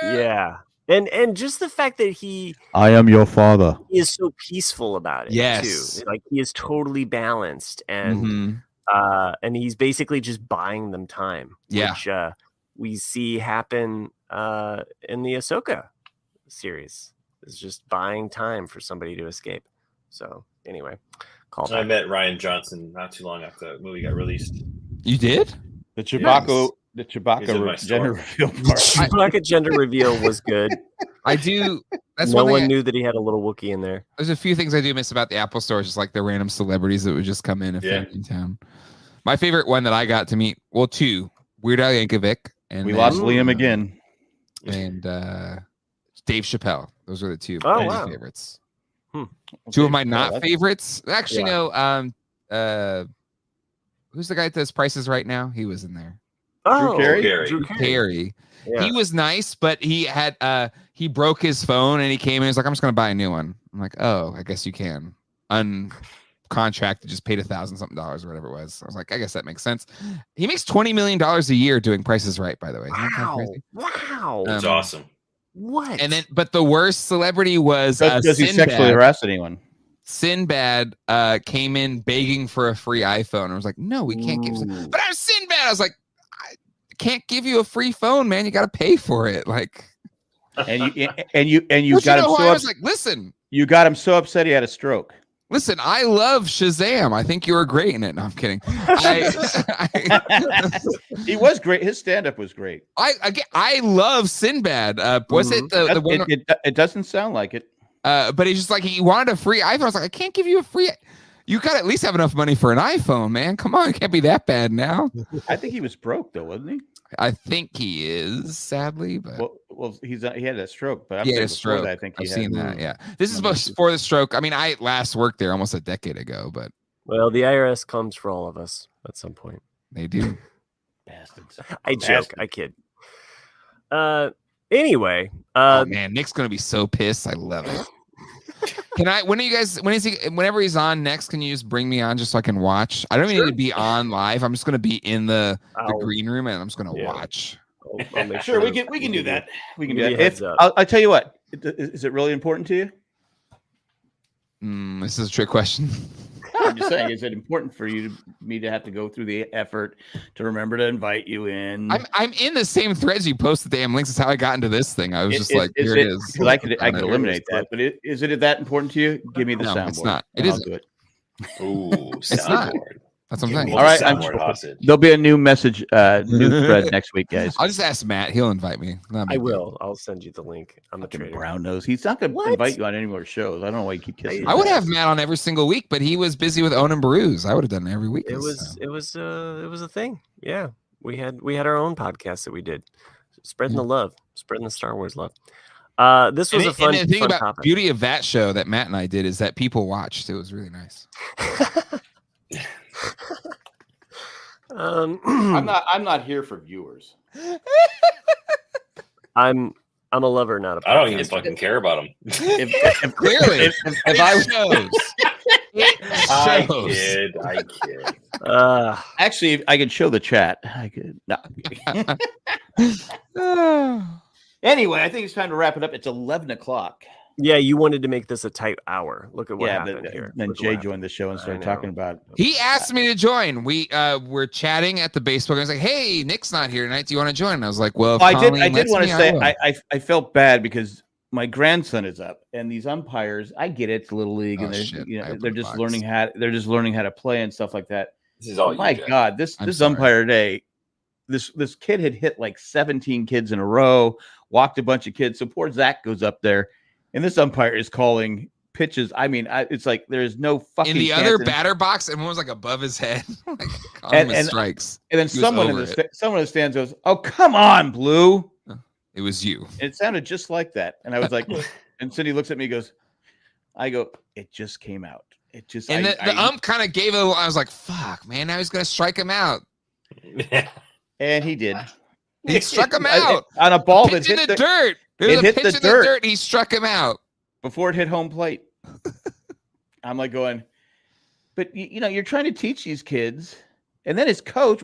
yeah. And just the fact that I am your father. He is so peaceful about it. Yes. Too. Like he is totally balanced, and and he's basically just buying them time. Yeah. Which we see happen in the Ahsoka series. Is just buying time for somebody to escape. So anyway, I met Ryan Johnson not too long after the movie got released. You did? The Chewbacca gender reveal part. Chewbacca gender reveal was good. I do. That's no one knew that he had a little Wookiee in there. There's a few things I do miss about the Apple Store, just like the random celebrities that would just come in if they're in town. My favorite one that I got to meet, well, two, Weird Al Yankovic, and we lost Liam again, and Dave Chappelle. Those are the two favorites. Two of my favorites. Actually, no. Who's the guy that does Prices Right Now? He was in there. Oh, Drew Carey. Yeah. He was nice, but he had he broke his phone and he came in and was like, I'm just gonna buy a new one. I'm like, oh, I guess you can. Uncontracted, just paid $1,000-something or whatever it was. I was like, I guess that makes sense. He makes $20 million a year doing Prices Right, by the way. Wow. That's awesome. What? And then but the worst celebrity was does he sexually harass anyone? Sinbad came in begging for a free iPhone. I was like, no, we can't give you. But I'm Sinbad. I was like, I can't give you a free phone, man. You got to pay for it. Like, and you got him so I was like, listen, you got him so upset he had a stroke. Listen, I love Shazam. I think you were great in it. No, I'm kidding. He was great. His stand-up was great. I love Sinbad. Was it the one? It doesn't sound like it. But he's just like, he wanted a free iPhone. I was like, I can't give you a free. You got to at least have enough money for an iPhone, man. Come on, it can't be that bad now. I think he was broke though, wasn't he? I think he is, sadly. But well, he had a stroke. But he had a stroke. I think I've seen that. Yeah, this is before the stroke. I mean, I last worked there almost a decade ago, but well, the IRS comes for all of us at some point. They do. Bastards. I joke. I kid. Anyway, oh man, Nick's gonna be so pissed. I love it. Can I? Whenever he's on next, can you just bring me on just so I can watch? I don't even need to be on live. I'm just gonna be in the green room and I'm just gonna watch. I'll make sure we can do that. We can do that. I'll tell you what. Is it really important to you? This is a trick question. No, I'm just saying, is it important for me to have to go through the effort to remember to invite you in? I'm in the same threads you post the damn links. That's how I got into this thing. I was here it is. I could eliminate that, but is it that important to you? Give me the soundboard. It's not. It isn't. Ooh, soundboard. That's what I'm saying. All right, there'll be a new message, new thread next week, guys. I'll just ask Matt. He'll invite me. I will. I'll send you the link. I'm a trader. Brown nose. He's not going to invite you on any more shows. I don't know why you keep kissing. I would have Matt on every single week, but he was busy with Own and Brews. I would have done it every week. It was a thing. Yeah, we had our own podcast that we did, spreading the love, spreading the Star Wars love. This was a fun. And the thing about topic. Beauty of that show that Matt and I did is that people watched. It was really nice. I'm not here for viewers. I'm a lover, not a I don't even fucking care about them. Clearly, if I shows. I kid. Actually, I could show the chat. I could. No. Anyway, I think it's time to wrap it up. It's 11 o'clock. Yeah, you wanted to make this a tight hour. Look at what happened here. Then Jay joined the show and started talking about. He asked me to join. We were chatting at the baseball. I was like, "Hey, Nick's not here tonight. Do you want to join?" And I was like, "Well, I did want to say I felt bad because my grandson is up, and these umpires. I get it, it's Little League, and they're just learning how to play and stuff like that. This is all. My God, this umpire today. This kid had hit like 17 kids in a row, walked a bunch of kids. So poor Zach goes up there. And this umpire is calling pitches. I mean, it's like there's no fucking. In the other batter box, and one was like above his head, and strikes. And then someone in the stands goes, "Oh, come on, Blue!" It was you. It sounded just like that, and I was like, and Cindy looks at me, and goes, "I go, it just came out. It just." And the ump kind of gave it. I was like, "Fuck, man! Now he's gonna strike him out." And he did. He struck him out on a ball that hit the dirt. There's It a hit pitch the in the dirt. dirt. He struck him out before it hit home plate. I'm like going, but you're trying to teach these kids, and then his coach,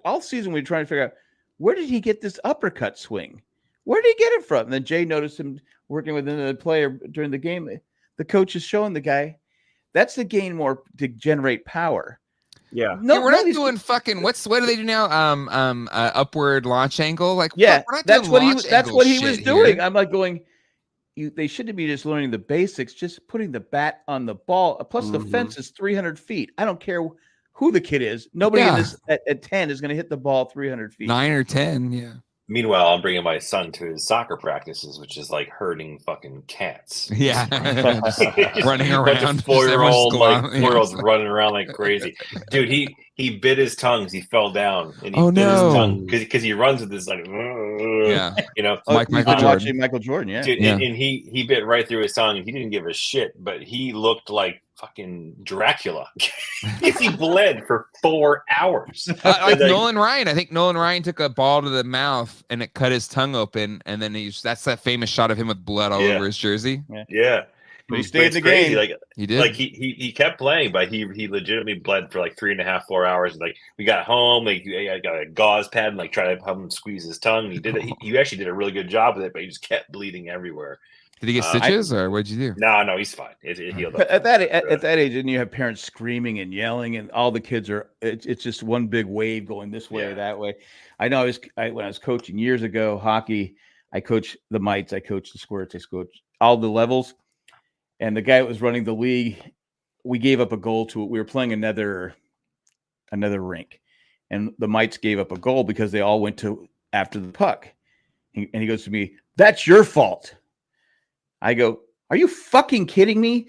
all season we're trying to figure out where did he get this uppercut swing? Where did he get it from? And then Jay noticed him working with another player during the game. The coach is showing the guy that's to gain more to generate power. Yeah. No, we're not doing fucking. What do they do now? Upward launch angle. Like, yeah, that's what he was doing. Here. I'm like going. They shouldn't be just learning the basics, just putting the bat on the ball. Plus, the fence is 300 feet. I don't care who the kid is. Nobody in this at 10 is going to hit the ball 300 feet. 9 or 10, yeah. Meanwhile, I'm bringing my son to his soccer practices, which is like herding fucking cats. Yeah, running around. 4-year-olds running around like crazy. Dude, he bit his tongue. He fell down, and he bit his tongue because he runs with this like, Michael Jordan. Michael Jordan, yeah. Dude, and he bit right through his tongue, and he didn't give a shit, but he looked like fucking Dracula. He bled for 4 hours. Like Nolan Ryan. I think Nolan Ryan took a ball to the mouth and it cut his tongue open, and then that's that famous shot of him with blood all over his jersey. Yeah. But he stayed in the game. Like he did. Like he kept playing, but he legitimately bled for like 3.5, 4 hours. Like we got home, like I got a gauze pad and like tried to help him squeeze his tongue. He did it. He actually did a really good job with it, but he just kept bleeding everywhere. Did he get stitches or what'd you do? No, he's fine. It healed up. At that age, and you have parents screaming and yelling, and all the kids are. It's just one big wave going this way or that way. I know. When I was coaching years ago hockey, I coached the mites, I coached the squirts, I coached all the levels. And the guy that was running the league, we gave up a goal to it. We were playing another rink, and the mites gave up a goal because they all went to after the puck. And he goes to me, "That's your fault." I go, "Are you fucking kidding me?"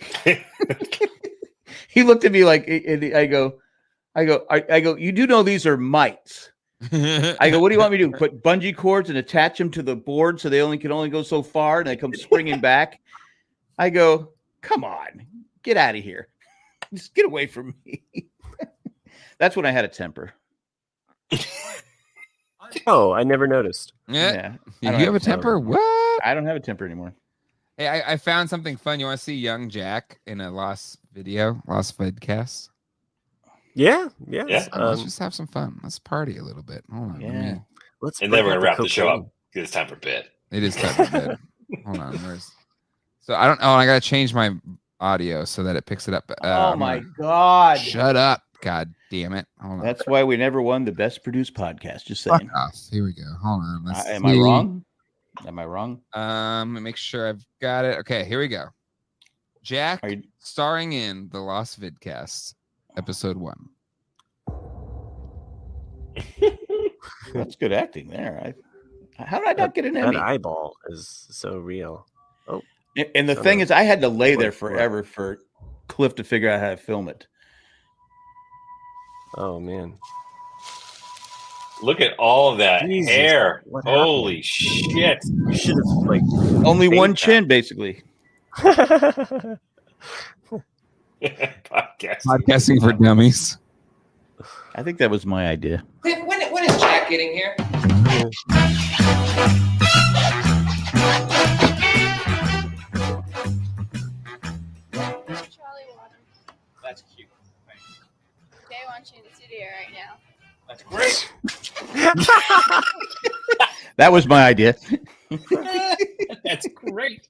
He looked at me like, I go, "You do know these are mites." I go, "What do you want me to do? Put bungee cords and attach them to the board so they can only go so far, and they come springing back?" I go, "Come on, get out of here. Just get away from me." That's when I had a temper. Oh, I never noticed. Yeah. You have a temper? What? I don't have a temper anymore. Hey, I found something fun. You want to see young Jack in a Lost vidcast? Yeah. Let's just have some fun. Let's party a little bit. Hold on. Yeah. And then we're gonna wrap the show up because it's time for bed. It is time for bed. Hold on. So I don't know. I gotta change my audio so that it picks it up. Oh my God! Shut up! God damn it! Hold on. That's why we never won the best produced podcast. Just saying. Fuck off. Here we go. Hold on. Am I wrong? Let me make sure I've got it. Okay, here we go. Jack starring in the Lost Vidcast, episode 1. That's good acting there. How did I not get an Emmy? That eyeball is so real. Oh, and the thing is, I had to lay there forever for Cliff to figure out how to film it. Oh man. Look at all of that Jesus, hair. Holy shit. You should have like only one chin, basically. Podcasting for dummies. I think that was my idea. When is Jack getting here? That's cute. Thanks. Jay wants you in the studio right now. That's great. That was my idea. That's great.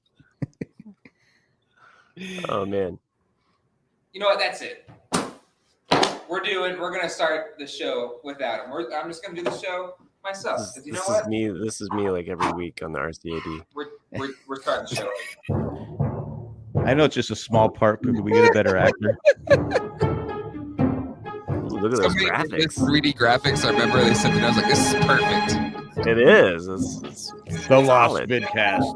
Oh man. You know what? That's it. We're gonna start the show without him. I'm just gonna do the show myself. This is me like every week on the RCAD. We're starting the show. I know it's just a small part, but we get a better actor. Look at those graphics. 3D graphics. I remember they said that. I was like, this is perfect. It is. It's the Lost Vidcast.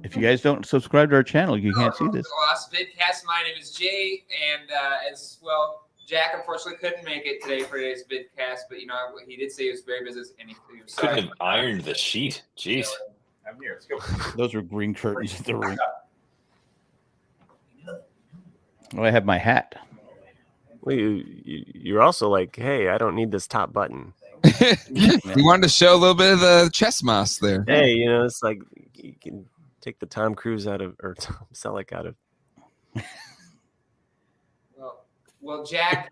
If you guys don't subscribe to our channel, you can't see this. The Lost Vidcast. My name is Jay, and as well, Jack unfortunately couldn't make it today for today's Vidcast, but he did say he was very busy, and he was sorry. Couldn't have ironed the sheet. Jeez. I'm here. Let's go. Those are green curtains at the ring. Oh, I have my hat. Well, you're also like, hey, I don't need this top button. We wanted to show a little bit of the chest moss there. Hey, it's like you can take the Tom Cruise out of, or Tom Selleck out of. Well, Jack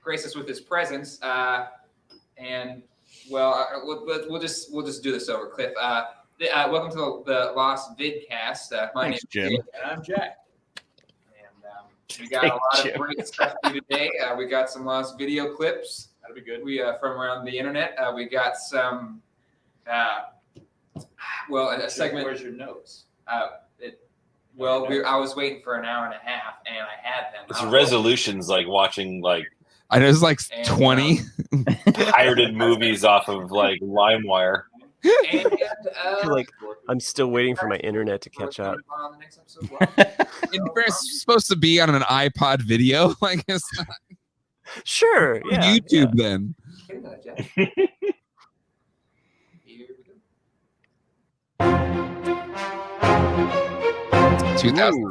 graced us with his presence, and we'll just do this over, Cliff. Welcome to the Lost Vidcast. My name's Jim. Jim, and I'm Jack. And we got a lot of great stuff to do today. We got some Lost video clips. That'll be good. We from around the internet. We got some. A segment. Where's your notes? I was waiting for an hour and a half, and I had them. It's resolutions like watching like I know it's like 20 pirated movies off of like LimeWire. And, I feel like I'm still waiting for my internet to catch up. on the next episode. It's supposed to be on an iPod video. Like it's not Sure. Yeah. YouTube then. Ooh,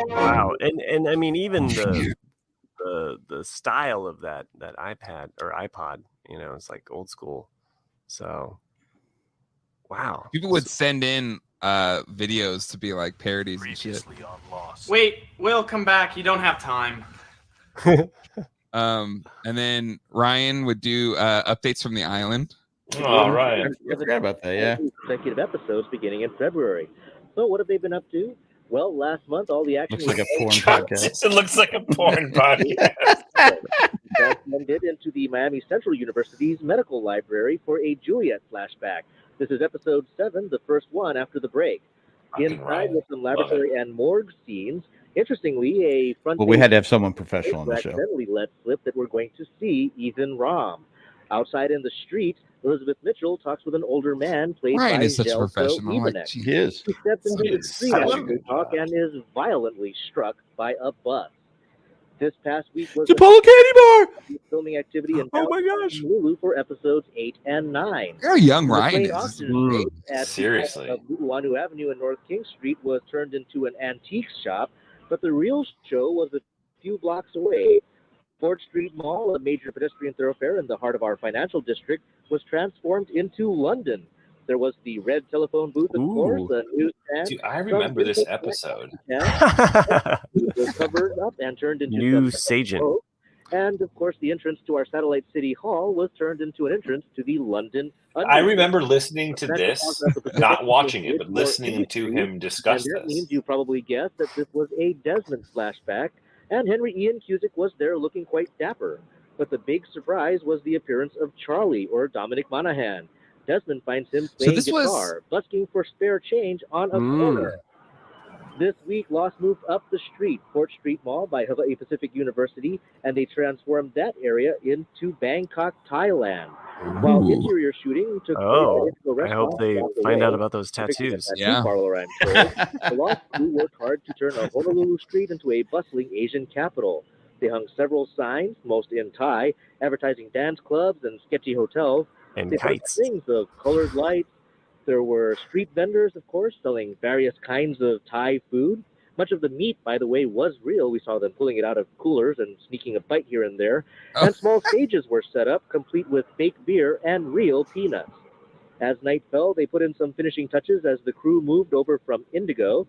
wow. And I mean, even the style of that iPad or iPod, it's like old school. So, wow. People would send in videos to be like parodies and shit. Wait, Will, come back. You don't have time. And then Ryan would do updates from the island. Oh, Ryan. I forgot about that, yeah. Consecutive episodes beginning in February. So what have they been up to? Well, last month, all the action Looks like a porn podcast. It looks like a porn podcast. transcended into the Miami Central University's medical library for a Juliet flashback. This is episode 7, the first one after the break. Inside with some laboratory and morgue scenes. Interestingly, a front. Well, we had to have someone professional on the show. Accidentally let slip that we're going to see Ethan Rom. Outside in the street, Elizabeth Mitchell talks with an older man played Ryan by is such a Gelso professional. Like, Ivanek. He is. He steps into the street I after love the talk and is violently struck by a bus. This past week was It's Apollo Candy Bar! filming activity in Oh my gosh. Honolulu for episodes 8 and 9. look how young The Ryan plane is. auction space at Seriously. of Luanu Avenue and North King Street was turned into an antique shop, but the real show was a few blocks away. Ford Street Mall, a major pedestrian thoroughfare in the heart of our financial district, was transformed into London. There was the red telephone booth, of course, a newsstand. Dude, I remember this episode. It was covered up and turned into New some- Sagent. And of course, the entrance to our satellite city hall was turned into an entrance to the London. I remember listening to this, not watching it, but listening to him discuss and that this. means you probably guessed that this was a Desmond flashback, and Henry Ian Cusick was there looking quite dapper. But the big surprise was the appearance of Charlie, or Dominic Monaghan. Desmond finds him playing this was- guitar, busking for spare change on a corner. This week, Lost moved up the street, Fort Street Mall by Hawaii Pacific University, and they transformed that area into Bangkok, Thailand. While Ooh. interior shooting took Oh, place at Indigo I hope Restaurant they along the find way, out about those specifically tattoos. the tattoo Yeah. parlor, I'm told. The Lost crew worked hard to turn a Honolulu street into a bustling Asian capital. They hung several signs, most in Thai, advertising dance clubs and sketchy hotels. And They put kites. things of colored lights. There were street vendors, of course, selling various kinds of Thai food. Much of the meat, by the way, was real. We saw them pulling it out of coolers and sneaking a bite here and there. Oh. And small stages were set up, complete with fake beer and real peanuts. As night fell, they put in some finishing touches as the crew moved over from Indigo.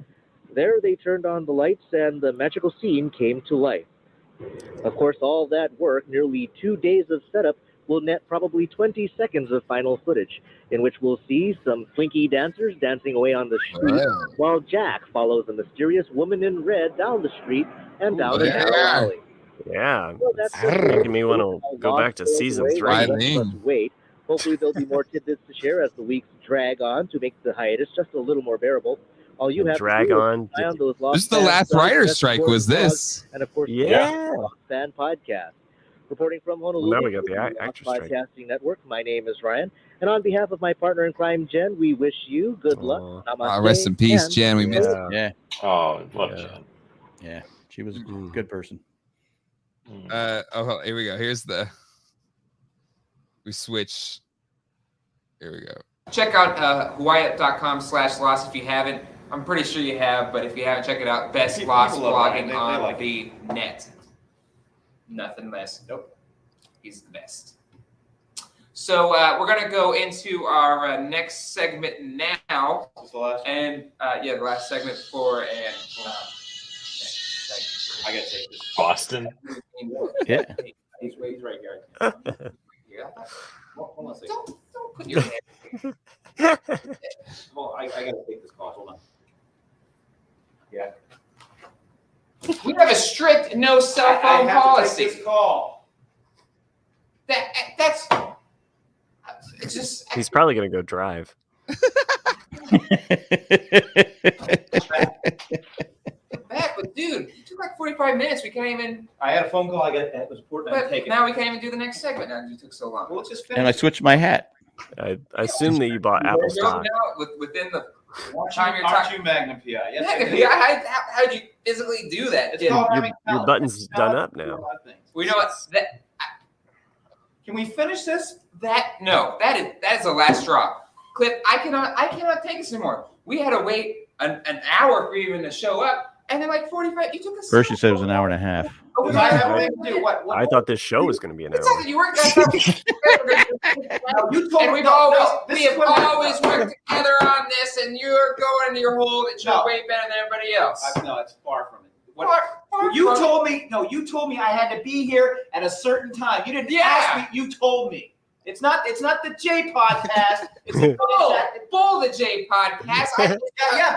There they turned on the lights and the magical scene came to life. Of course, all that work, nearly 2 days of setup, will net probably 20 seconds of final footage, in which we'll see some flinky dancers dancing away on the street, Wow. while Jack follows a mysterious woman in red down the street and down a Yeah. narrow alley. Yeah. Well, that's It's it. making me want to go back to Lost season away, 3. let's Eileen. wait. Hopefully there'll be more tidbits to share as the weeks drag on to make the hiatus just a little more bearable. All you have Drag to do on. is eye on those Lost This is the Fans last sites, writer's Best strike Sports was Blogs, this. and of course, Yeah. the Lost Fan Podcast. Reporting from Honolulu, Now we got the for Lost actor strike. Podcasting Network. My name is Ryan, and on behalf of my partner in crime, Jen, we wish you good luck. Namaste, Rest in peace, and Jen. We missed it. Yeah. Yeah, Oh, love Yeah. Jen. yeah. She was a Mm. good person. Oh, here we go. Here's the. We switch. Here we go. Check out Hawaii.com/lost if you haven't. I'm pretty sure you have, but if you haven't, check it out. Best People lost love Ryan. blogging They on like the net. Nothing less. Nope. He's the best. So we're gonna go into our next segment now, and the last segment for I gotta take this. Boston. Yeah. He's right here. Yeah. Hold on a second. Don't put your hand. Well, I gotta take this call. Hold on. Yeah. We have a strict no cell phone policy. To take this call. That's. It's just. He's probably gonna go drive. Back, but dude, it took like 45 minutes. We can't even. I had a phone call. It was important. But now we can't even do the next segment. Now it took so long. Well, let's just finish. And I switched my hat. I assume that you bought Apple stock. Within the time you're talking. Magnum PI. Yes, how did you physically do that? Your button's done up now. We know what that. Can we finish this? That is the last straw. Cliff, I cannot take this anymore. We had to wait an hour for you even to show up, and then like 45. You took us. First, you said it was an hour and a half. Oh, I thought this show was going to be an hour. Exactly. You worked that You told and me. we have always worked together on this, and you're going into your hole that you're way better than everybody else. No, it's far from it. You told me I had to be here at a certain time. You didn't ask me. You told me. It's not the J podcast. It's Bull the J podcast.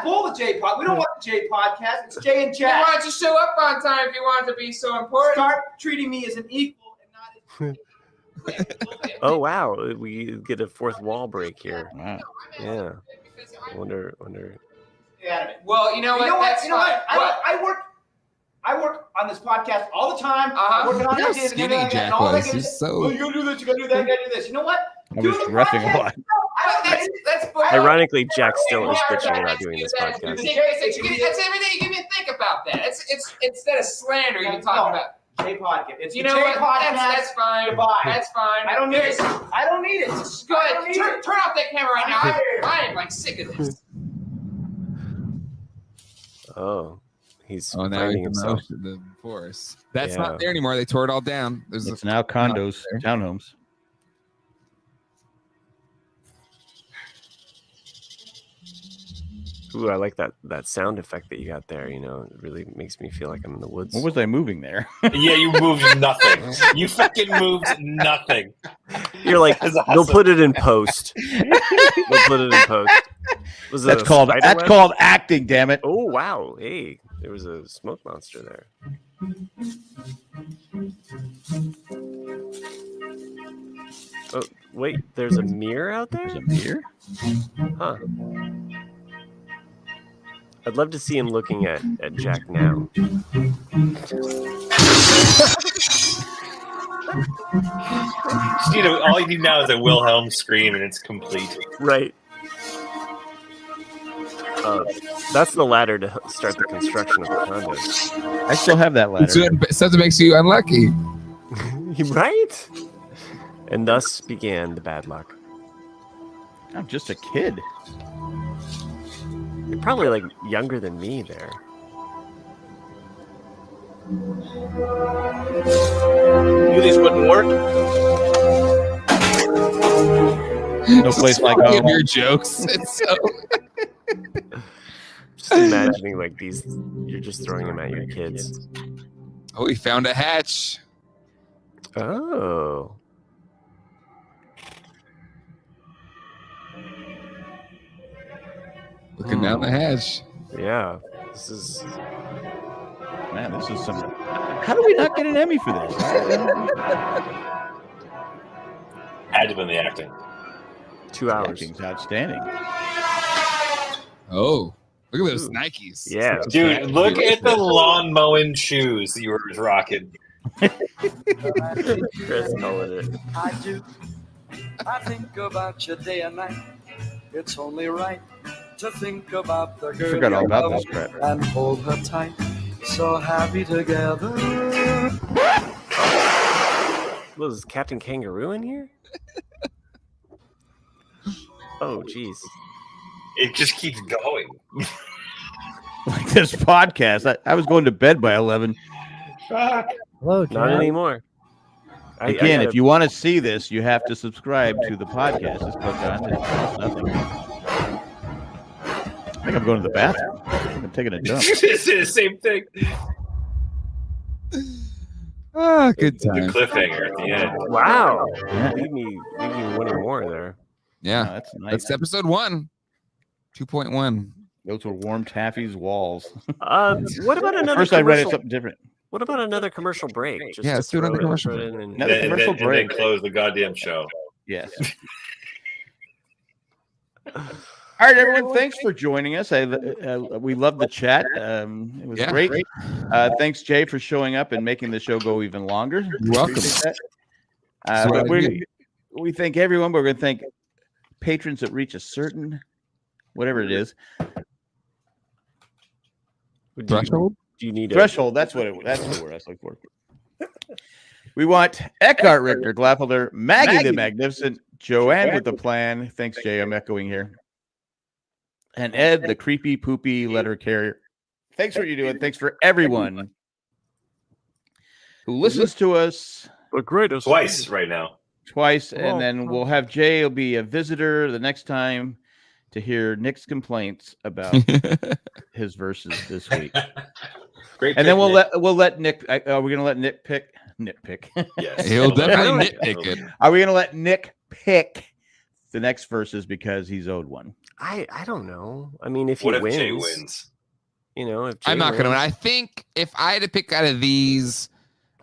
Bull the J podcast. We don't want the J podcast. It's Jay and Jack. Why don't you show up on time if you want to be so important? Start treating me as an equal and not as. Oh wow, we get a fourth wall break here. Wow. Yeah. Wonder. Well, you know what? I work on this podcast all the time. Working on that. Skinny Jack was. He's so. You gotta do this. You gotta do that. You gotta do this. You know what? I was repping a lot. That's Ironically, Jack still is bitching about doing this podcast. That's everything you give me to think about that. It's instead of slander you talk about. J podcast. It's you know what? That's fine. Goodbye. That's fine. I don't need it. I don't need it. Go ahead. Turn off that camera right now. I am like sick of this. Oh. He's now finding himself. The force. That's not there anymore. They tore it all down. It's now condos, townhomes. Ooh, I like that sound effect that you got there. You know, it really makes me feel like I'm in the woods. What was I moving there? Yeah, you moved nothing. You fucking moved nothing. You're like, awesome. They'll put it in post. They'll put it in post. Was that's called acting, damn it. Oh wow. Hey, there was a smoke monster there. Oh wait, there's a mirror out there? There's a mirror? Huh. I'd love to see him looking at Jack now. All you need now is a Wilhelm scream and it's complete. Right. That's the ladder to start the construction of the condos. I still have that ladder. Something makes you unlucky. Right? And thus began the bad luck. I'm just a kid. You're probably like younger than me there. Knew these wouldn't work. No place like home. Your jokes. It's so. Just imagining like these. You're just throwing them at your kids. Oh, we found a hatch. Oh. Looking down the hatch. Yeah. This is some. How do we not get an Emmy for this? Had to have been the acting. 2 hours. Acting's outstanding. Oh, look at those Nikes. Yeah. Dude, look at the lawn mowing shoes that you were rocking. Chris called it. I do. I think about you day and night. It's only right to think about the girl forgot all about this crap. And hold her tight. So happy together. Was Captain Kangaroo in here? Oh, jeez. It just keeps going. Like this podcast. I was going to bed by 11. Hello, Not anymore. Again, if you want to see this, you have to subscribe to the podcast. Just click on it. It costs nothing. I think I'm going to the bathroom. I'm taking a dump. It's the same thing. Oh, good time. The cliffhanger at the end. Wow. Leave me wanting more there. Yeah. Oh, that's nice. That's episode 1. 2.1. Those were warm Taffy's walls. What about another? First, I read it something different. What about another commercial break? Just let's do another commercial break. Another commercial break. And then close the goddamn show. Yes. All right, everyone. Thanks for joining us. We loved the chat. It was great. Thanks, Jay, for showing up and making the show go even longer. You're welcome. But we thank everyone. But we're going to thank patrons that reach a certain, whatever it is, threshold. Do you need threshold? That's what that's the word I was looking for. We want Eckhart Richter, Glaffelder, Maggie the Magnificent, Joanne with the plan. Thanks, Jay. I'm echoing here. And Ed, the creepy, poopy letter carrier. Thanks for what you're doing. Thanks for everyone who listens to us. The greatest. Twice right now. Twice. And then we'll have Jay will be a visitor the next time to hear Nick's complaints about his verses this week. Great. And then we'll let Nick. Are we going to let Nick pick? Nitpick. Yes. He'll definitely nitpick it. Are we going to let Nick pick the next verses because he's owed one? I don't know. I mean, if what he if Jay wins, wins? You know, if Jay I'm not going to wins. win. I think if I had to pick out of these,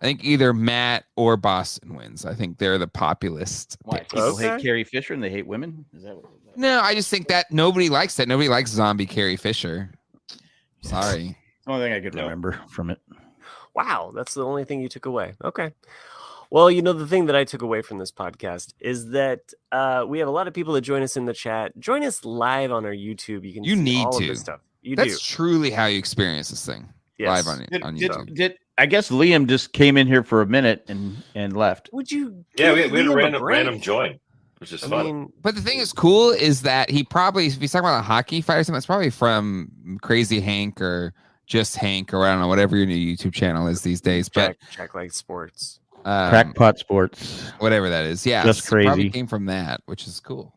I think either Matt or Boston wins. I think they're the populist. Why? picks. People hate Carrie Fisher and they hate women? Is that what? No, I just think that nobody likes that. Nobody likes zombie Carrie Fisher. Sorry. The only thing I could remember from it. Wow, that's the only thing you took away. Okay. Well, you know, the thing that I took away from this podcast is that we have a lot of people that join us in the chat. Join us live on our YouTube. You can see all of this stuff. That's truly how you experience this thing. Yes. Live on YouTube. I guess Liam just came in here for a minute and left. Would you? Yeah, we had a random join, which is fun. mean, but the thing is cool is that he probably, if he's talking about a hockey fight or something, it's probably from Crazy Hank or Just Hank or I don't know, whatever your new YouTube channel is these days. But Jack like sports. Crackpot Sports. Whatever that is. Yeah. Just crazy. Probably came from that, which is cool.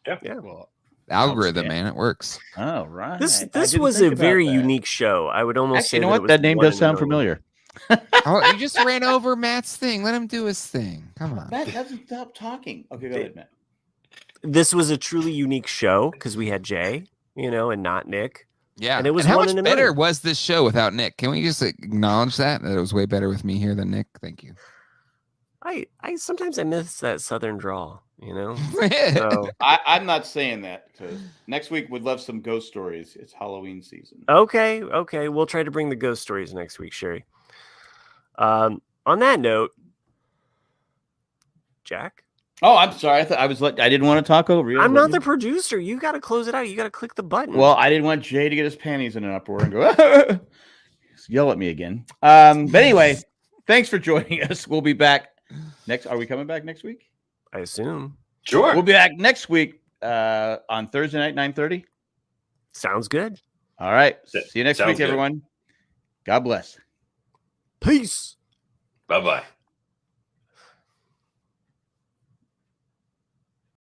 Yeah. Well, algorithm, man, it works. Oh, right. This was a very unique show. I would almost say you know what? That name does sound familiar. Oh, you just ran over Matt's thing. Let him do his thing. Come on. Matt doesn't stop talking. Okay, go ahead, Matt. This was a truly unique show because we had Jay, and not Nick. Yeah, and it was how one much in a better million. was this show without Nick? Can we just acknowledge that it was way better with me here than Nick? Thank you. I sometimes I miss that Southern drawl, So I'm not saying that because next week we'd love some ghost stories. It's Halloween season. Okay, we'll try to bring the ghost stories next week, Sherry. On that note, Jack. Oh, I'm sorry. I didn't want to talk over you. I'm not the producer. You got to close it out. You got to click the button. Well, I didn't want Jay to get his panties in an uproar and go yell at me again. But anyway, thanks for joining us. We'll be back next. Are we coming back next week? I assume. Sure. We'll be back next week on Thursday night, 9:30. Sounds good. All right. See you next Sounds week, good. everyone. God bless. Peace. Bye-bye.